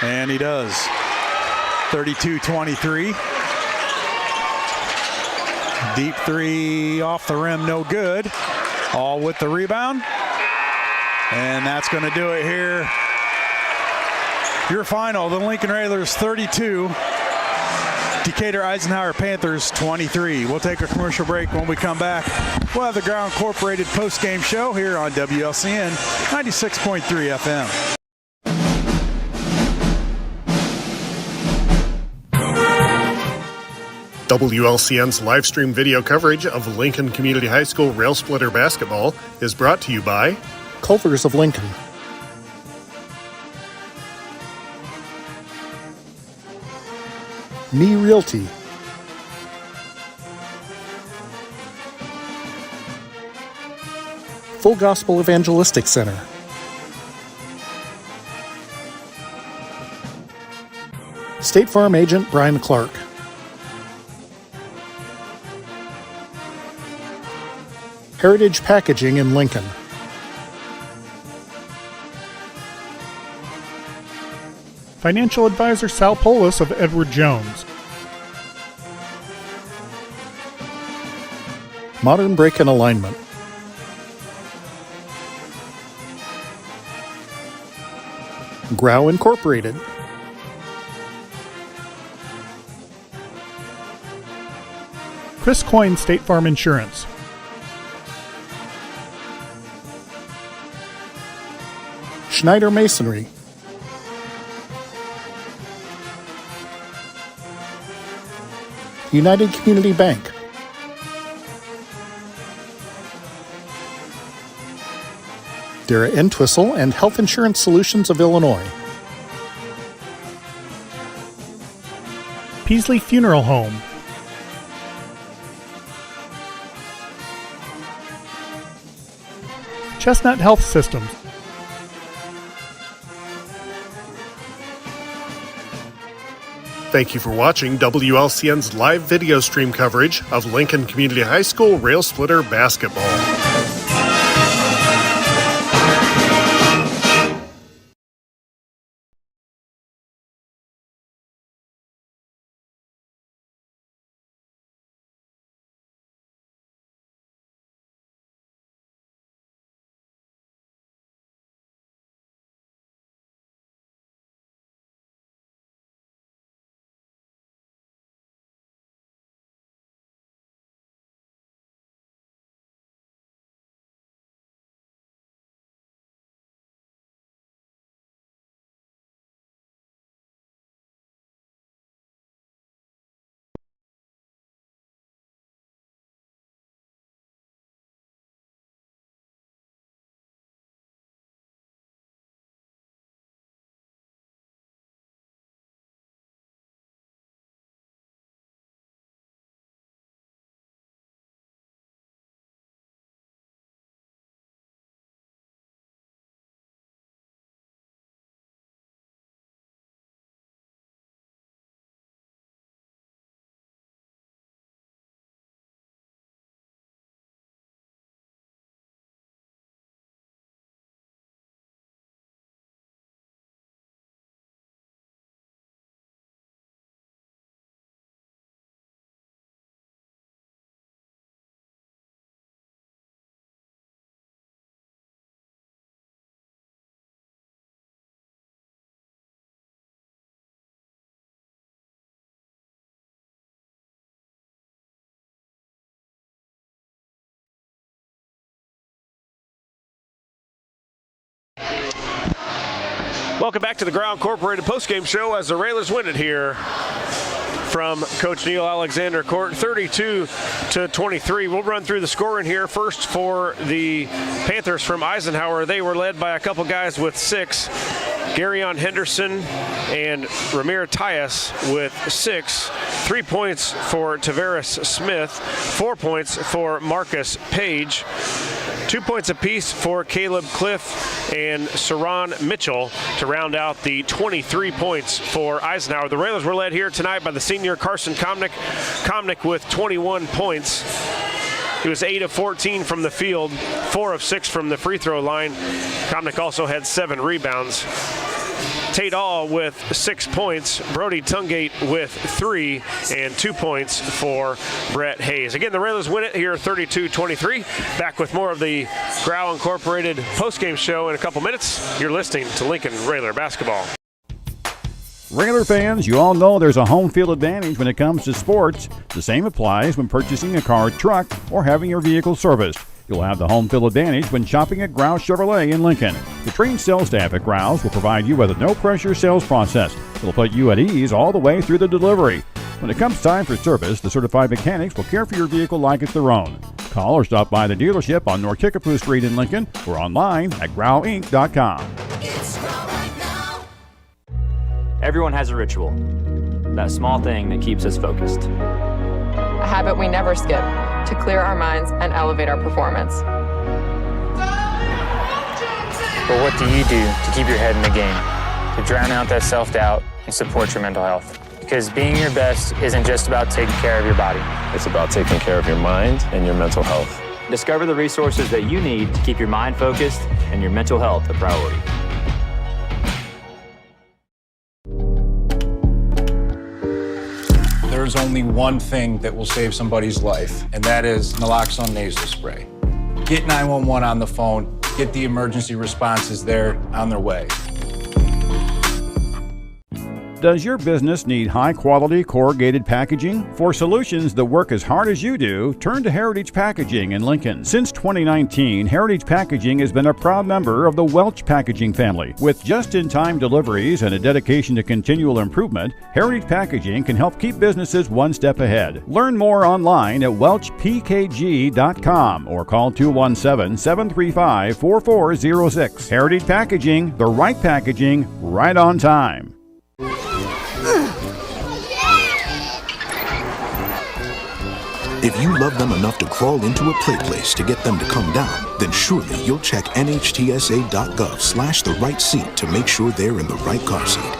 [SPEAKER 16] And he does. 32-23. Deep 3 off the rim, no good. All with the rebound. And that's going to do it here. Your final, the Lincoln Railers 32, Decatur Eisenhower Panthers 23. We'll take a commercial break. When we come back, we'll have the Ground Incorporated post-game show here on WLCN 96.3 FM.
[SPEAKER 1] WLCN's live stream video coverage of Lincoln Community High School Rail Splitter basketball is brought to you by Culver's of Lincoln. Me Realty. Full Gospel Evangelistic Center. State Farm Agent Brian Clark. Heritage Packaging in Lincoln.
[SPEAKER 6] Financial advisor Sal Polis of Edward Jones.
[SPEAKER 1] Modern Brake and Alignment. Grau Incorporated.
[SPEAKER 6] Chris Coyne State Farm Insurance.
[SPEAKER 1] Schneider Masonry. United Community Bank. Dara Entwistle and Health Insurance Solutions of Illinois.
[SPEAKER 6] Peasley Funeral Home. Chestnut Health Systems.
[SPEAKER 1] Thank you for watching WLCN's live video stream coverage of Lincoln Community High School Rail Splitter Basketball.
[SPEAKER 10] Welcome back to the Grau Incorporated postgame show as the Railers win it here from Coach Neil Alexander Court, 32-23. We'll run through the scoring here. First for the Panthers from Eisenhower. They were led by a couple guys with 6. Garyon Henderson and Ramir Tyus with 6. 3 points for Tavares Smith. 4 points for Marcus Page. 2 points apiece for Caleb Cliff and Saran Mitchell to round out the 23 points for Eisenhower. The Railers were led here tonight by the senior Carson Komnick. Komnick with 21 points. He was 8 of 14 from the field, 4 of 6 from the free throw line. Komnick also had 7 rebounds. Tate All with 6 points, Brody Tungate with 3, and 2 points for Brett Hayes. Again, the Railers win it here 32-23. Back with more of the Grau Incorporated postgame show in a couple minutes. You're listening to Lincoln Railer Basketball.
[SPEAKER 12] Railer fans, you all know there's a home field advantage when it comes to sports. The same applies when purchasing a car, truck, or having your vehicle serviced. You'll have the home field advantage when shopping at Grau Chevrolet in Lincoln. The trained sales staff at Grau's will provide you with a no-pressure sales process. It'll put you at ease all the way through the delivery. When it comes time for service, the certified mechanics will care for your vehicle like it's their own. Call or stop by the dealership on North Kickapoo Street in Lincoln or online at grauinc.com.
[SPEAKER 15] Everyone has a ritual, that small thing that keeps us focused.
[SPEAKER 9] A habit we never skip to clear our minds and elevate our performance.
[SPEAKER 13] But what do you do to keep your head in the game, to drown out that self-doubt and support your mental health? Because being your best isn't just about taking care of your body.
[SPEAKER 14] It's about taking care of your mind and your mental health.
[SPEAKER 15] Discover the resources that you need to keep your mind focused and your mental health a priority.
[SPEAKER 11] There's only one thing that will save somebody's life, and that is naloxone nasal spray. Get 911 on the phone, get the emergency responses there on their way.
[SPEAKER 12] Does your business need high-quality corrugated packaging? For solutions that work as hard as you do, turn to Heritage Packaging in Lincoln. Since 2019, Heritage Packaging has been a proud member of the Welch Packaging family. With just-in-time deliveries and a dedication to continual improvement, Heritage Packaging can help keep businesses one step ahead. Learn more online at welchpkg.com or call 217-735-4406. Heritage Packaging, the right packaging, right on time.
[SPEAKER 17] If you love them enough to crawl into a play place to get them to come down, then surely you'll check nhtsa.gov/the right seat to make sure they're in the right car seat.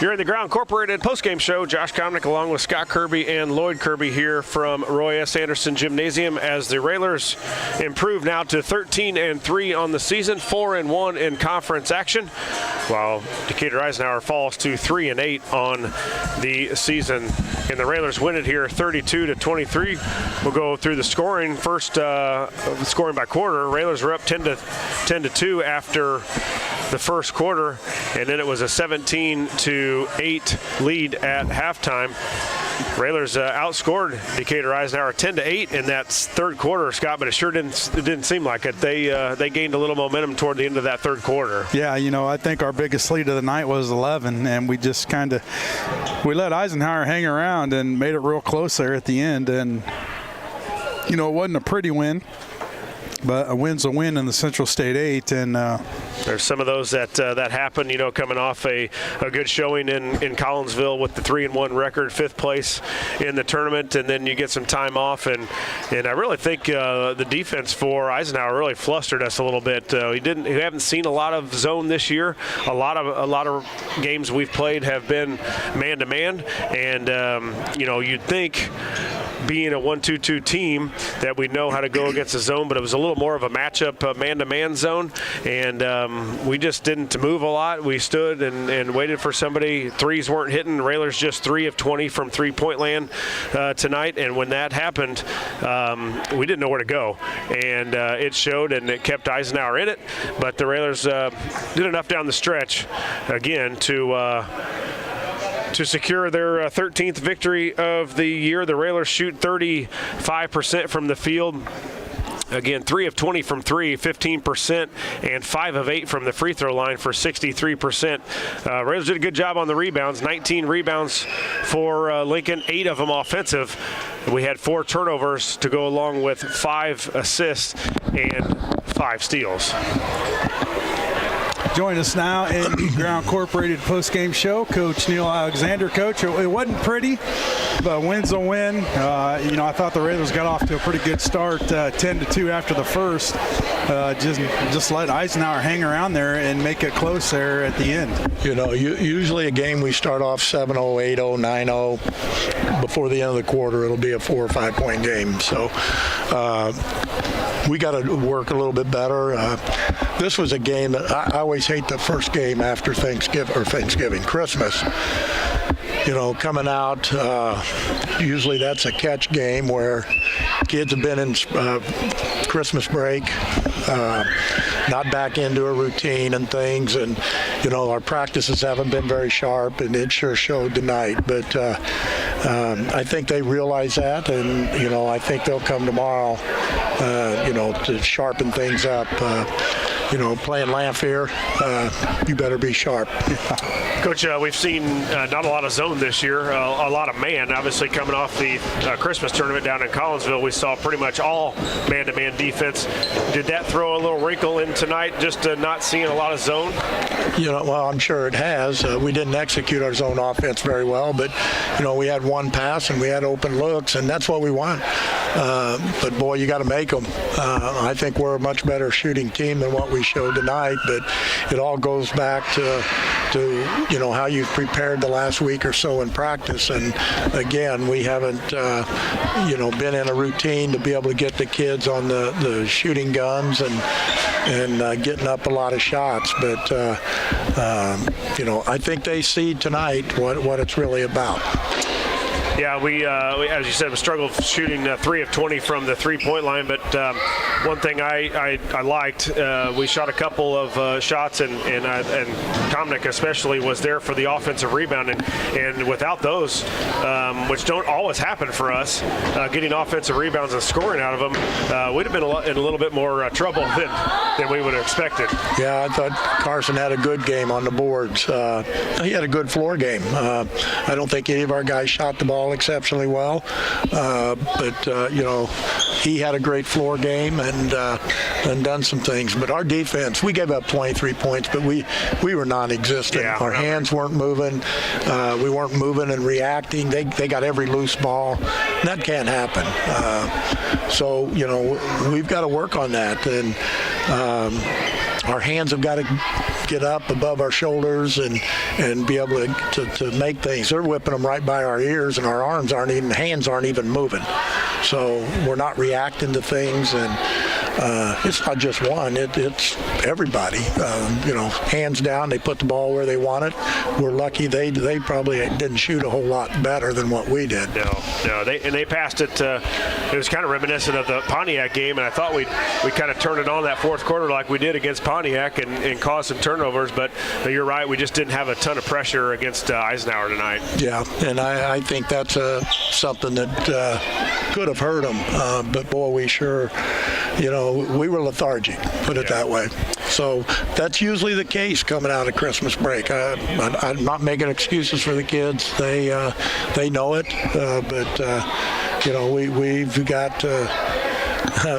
[SPEAKER 10] You're in the Ground Incorporated postgame show. Josh Comnick along with Scott Kirby and Lloyd Kirby here from Roy S. Anderson Gymnasium as the Railers improve now to 13-3 on the season, 4-1 in conference action, while Decatur Eisenhower falls to 3-8 on the season. And the Railers win it here 32-23. We'll go through the scoring. First, scoring by quarter. Railers were up 10-2 after the first quarter, and then it was a 17-8 lead at halftime. Railers outscored Decatur Eisenhower 10-8 in that third quarter, Scott, but it didn't seem like it. They gained a little momentum toward the end of that third quarter.
[SPEAKER 16] Yeah, I think our biggest lead of the night was 11, and we just we let Eisenhower hang around and made it real close there at the end. And it wasn't a pretty win, but a win's a win in the Central State 8, and
[SPEAKER 10] there's some of those that happen, coming off a good showing in Collinsville with the 3-1 record, 5th place in the tournament, and then you get some time off, and I really think the defense for Eisenhower really flustered us a little bit. We haven't seen a lot of zone this year. A lot of games we've played have been man-to-man, and you'd think, being a 1-2-2 team, that we know how to go against the zone, but it was a little more of a matchup man-to-man zone, and we just didn't move a lot. We stood and waited for somebody. Threes weren't hitting. Railers just 3 of 20 from three-point land tonight, and when that happened, we didn't know where to go, and it showed, and it kept Eisenhower in it, but the Railers did enough down the stretch, again, to secure their 13th victory of the year. The Railers shoot 35% from the field. Again, 3 of 20 from 3, 15%, and 5 of 8 from the free throw line for 63%. Railers did a good job on the rebounds. 19 rebounds for Lincoln, 8 of them offensive. We had 4 turnovers to go along with 5 assists and 5 steals.
[SPEAKER 16] Join us now in the Ground Incorporated postgame show. Coach Neil Alexander. Coach, it wasn't pretty, but a win's a win. I thought the Railers got off to a pretty good start, 10-2 after the first. Just let Eisenhower hang around there and make it close there at the end.
[SPEAKER 23] Usually a game we start off 7-0, 8-0, 9-0. Before the end of the quarter, it'll be a 4 or 5 point game. So we got to work a little bit better. This was a game that I always hate the first game after Christmas. Coming out, usually that's a catch game where kids have been in Christmas break, not back into a routine and things, and our practices haven't been very sharp, and it sure showed tonight. But I think they realize that, and I think they'll come tomorrow, to sharpen things up. Playing Lanphier, you better be sharp.
[SPEAKER 10] Coach, we've seen not a lot of zone this year, a lot of man. Obviously, coming off the Christmas tournament down in Collinsville, we saw pretty much all man-to-man defense. Did that throw a little wrinkle in tonight, just not seeing a lot of zone?
[SPEAKER 23] Well, I'm sure it has. We didn't execute our zone offense very well, but, we had one pass and we had open looks, and that's what we want. But, boy, you got to make them. I think we're a much better shooting team than what we showed tonight, but it all goes back to how you've prepared the last week or so in practice. And, again, we haven't, been in a routine to be able to get the kids on the shooting guns and getting up a lot of shots. But, I think they see tonight what it's really about.
[SPEAKER 10] Yeah, we as you said, we struggled shooting 3 of 20 from the three-point line. But one thing I liked, we shot a couple of shots, and Komnick especially was there for the offensive rebound. And without those, which don't always happen for us, getting offensive rebounds and scoring out of them, we'd have been in a little bit more trouble than we would have expected.
[SPEAKER 23] Yeah, I thought Carson had a good game on the boards. He had a good floor game. I don't think any of our guys shot the ball exceptionally well, but he had a great floor game and done some things. But our defense, we gave up 23 points, but we were non-existent.
[SPEAKER 10] Yeah,
[SPEAKER 23] our hands weren't moving. We weren't moving and reacting. They got every loose ball. That can't happen. So we've got to work on that, and our hands have got to get up above our shoulders and be able to make things. They're whipping them right by our ears, and our hands aren't even moving. So we're not reacting to things, and it's not just one. It's everybody. Hands down, they put the ball where they want it. We're lucky they probably didn't shoot a whole lot better than what we did.
[SPEAKER 10] No, they passed it. It was kind of reminiscent of the Pontiac game, and I thought we kind of turned it on that fourth quarter like we did against Pontiac and caused some turnovers. But you're right, we just didn't have a ton of pressure against Eisenhower tonight.
[SPEAKER 23] Yeah, and I think that's something that could have hurt them. But boy, we sure, we were lethargic, put it that way. So that's usually the case coming out of Christmas break. I'm not making excuses for the kids. They know it, but we've got.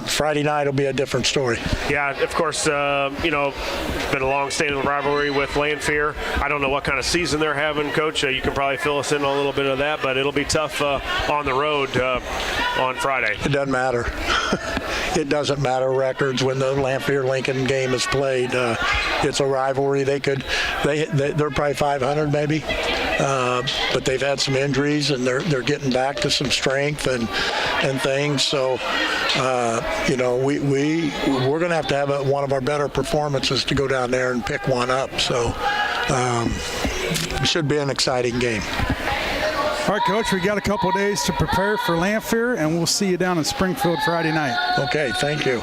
[SPEAKER 23] Friday night will be a different story.
[SPEAKER 10] Yeah, of course, it's been a long-standing rivalry with Lanphier. I don't know what kind of season they're having, Coach. You can probably fill us in on a little bit of that, but it'll be tough on the road on Friday.
[SPEAKER 23] It doesn't matter. It doesn't matter records when the Lanphier-Lincoln game is played. It's a rivalry. They're probably 500 maybe. But they've had some injuries, and they're getting back to some strength and things. So, we're going to have one of our better performances to go down there and pick one up. So, it should be an exciting game.
[SPEAKER 16] All right, Coach, we got a couple of days to prepare for Lanphier, and we'll see you down in Springfield Friday night.
[SPEAKER 23] Okay, thank you.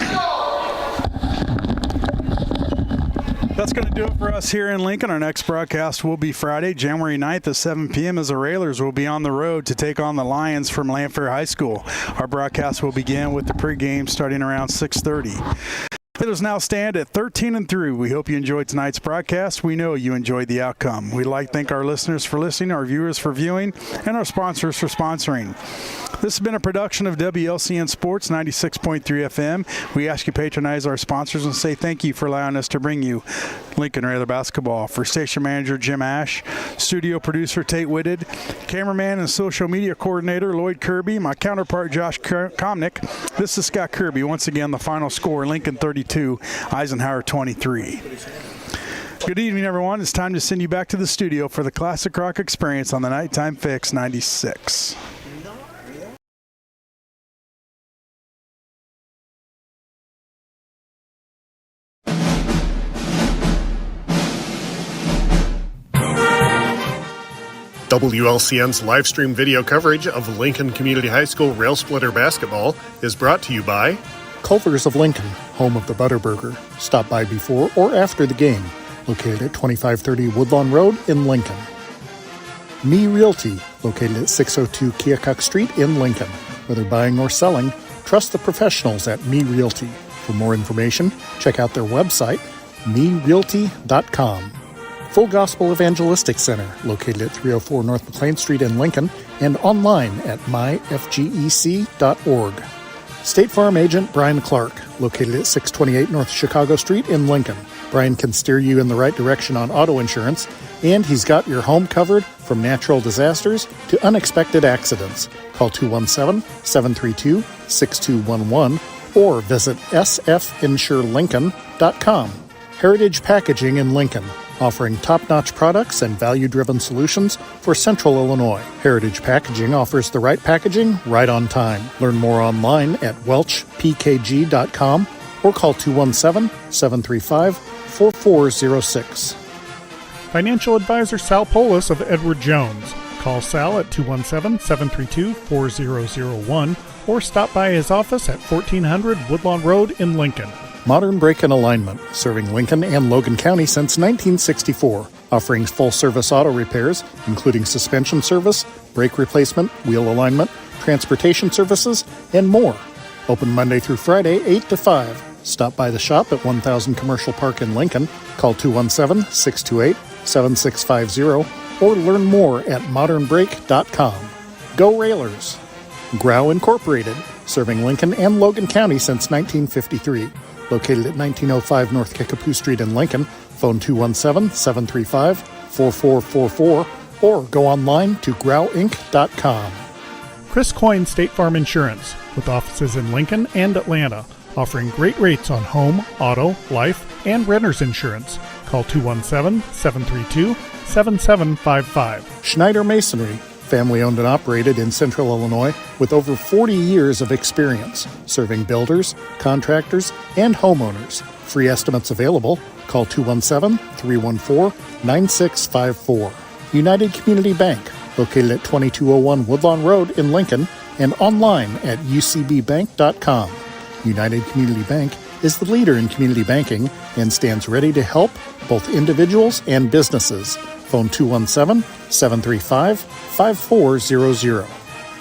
[SPEAKER 16] That's going to do it for us here in Lincoln. Our next broadcast will be Friday, January 9th at 7 p.m. as the Railers will be on the road to take on the Lions from Lanphier High School. Our broadcast will begin with the pregame starting around 6:30. Railers now stand at 13-3. We hope you enjoyed tonight's broadcast. We know you enjoyed the outcome. We'd like to thank our listeners for listening, our viewers for viewing, and our sponsors for sponsoring. This has been a production of WLCN Sports 96.3 FM. We ask you to patronize our sponsors and say thank you for allowing us to bring you Lincoln Railer basketball. For station manager Jim Ash, studio producer Tate Whitted, cameraman and social media coordinator Lloyd Kirby, my counterpart Josh Komnick, this is Scott Kirby. Once again, the final score, Lincoln 32, Eisenhower 23. Good evening, everyone. It's time to send you back to the studio for the Classic Rock Experience on the Nighttime Fix 96.
[SPEAKER 1] WLCN's live stream video coverage of Lincoln Community High School Rail Splitter basketball is brought to you by
[SPEAKER 6] Culver's of Lincoln, home of the Butterburger. Stop by before or after the game. Located at 2530 Woodlawn Road in Lincoln. Me Realty, located at 602 Keokuk Street in Lincoln. Whether buying or selling, trust the professionals at Me Realty. For more information, check out their website, merealty.com. Full Gospel Evangelistic Center, located at 304 North McLean Street in Lincoln, and online at myfgec.org. State Farm Agent Brian Clark, located at 628 North Chicago Street in Lincoln. Brian can steer you in the right direction on auto insurance, and he's got your home covered from natural disasters to unexpected accidents. Call 217-732-6211 or visit sfinsurelincoln.com. Heritage Packaging in Lincoln, offering top-notch products and value-driven solutions for Central Illinois. Heritage Packaging offers the right packaging right on time. Learn more online at welchpkg.com or call 217-735-4406.
[SPEAKER 1] Financial advisor Sal Polis of Edward Jones. Call Sal at 217-732-4001 or stop by his office at 1400 Woodlawn Road in Lincoln.
[SPEAKER 6] Modern Brake and Alignment, serving Lincoln and Logan County since 1964, offering full-service auto repairs, including suspension service, brake replacement, wheel alignment, transportation services, and more. Open Monday through Friday, 8 to 5. Stop by the shop at 1000 Commercial Park in Lincoln. Call 217-628-7650 or learn more at modernbrake.com. Go Railers! Grau Incorporated, serving Lincoln and Logan County since 1953. Located at 1905 North Kickapoo Street in Lincoln. Phone 217-735-4444 or go online to grauinc.com.
[SPEAKER 1] Chris Coyne State Farm Insurance, with offices in Lincoln and Atlanta, offering great rates on home, auto, life, and renter's insurance. Call 217-732-7755.
[SPEAKER 6] Schneider Masonry, family-owned and operated in Central Illinois with over 40 years of experience, serving builders, contractors, and homeowners. Free estimates available. Call 217-314-9654. United Community Bank, located at 2201 Woodlawn Road in Lincoln, and online at ucbbank.com. United Community Bank is the leader in community banking and stands ready to help both individuals and businesses. Phone 217-735-5400.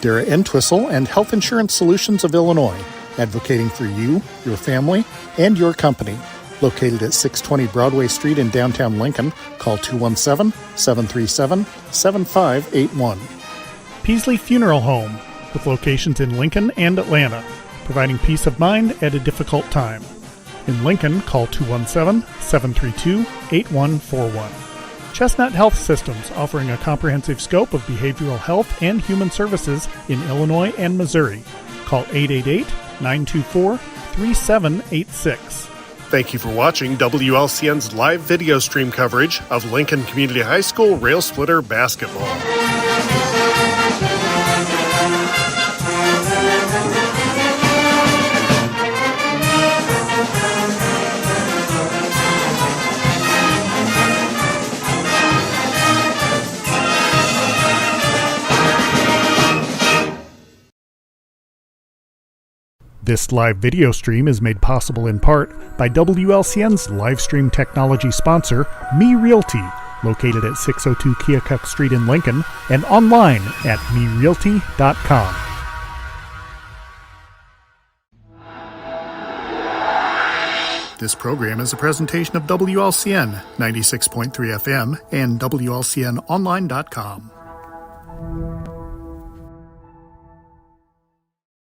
[SPEAKER 6] Dara Entwistle and Health Insurance Solutions of Illinois, advocating for you, your family, and your company. Located at 620 Broadway Street in downtown Lincoln, call 217-737-7581.
[SPEAKER 1] Peasley Funeral Home, with locations in Lincoln and Atlanta, providing peace of mind at a difficult time. In Lincoln, call 217-732-8141. Chestnut Health Systems, offering a comprehensive scope of behavioral health and human services in Illinois and Missouri. Call 888-924-3786.
[SPEAKER 10] Thank you for watching WLCN's live video stream coverage of Lincoln Community High School Rail Splitter basketball.
[SPEAKER 1] This live video stream is made possible in part by WLCN's live stream technology sponsor, Me Realty, located at 602 Keokuk Street in Lincoln, and online at merealty.com.
[SPEAKER 6] This program is a presentation of WLCN 96.3 FM and WLCNonline.com.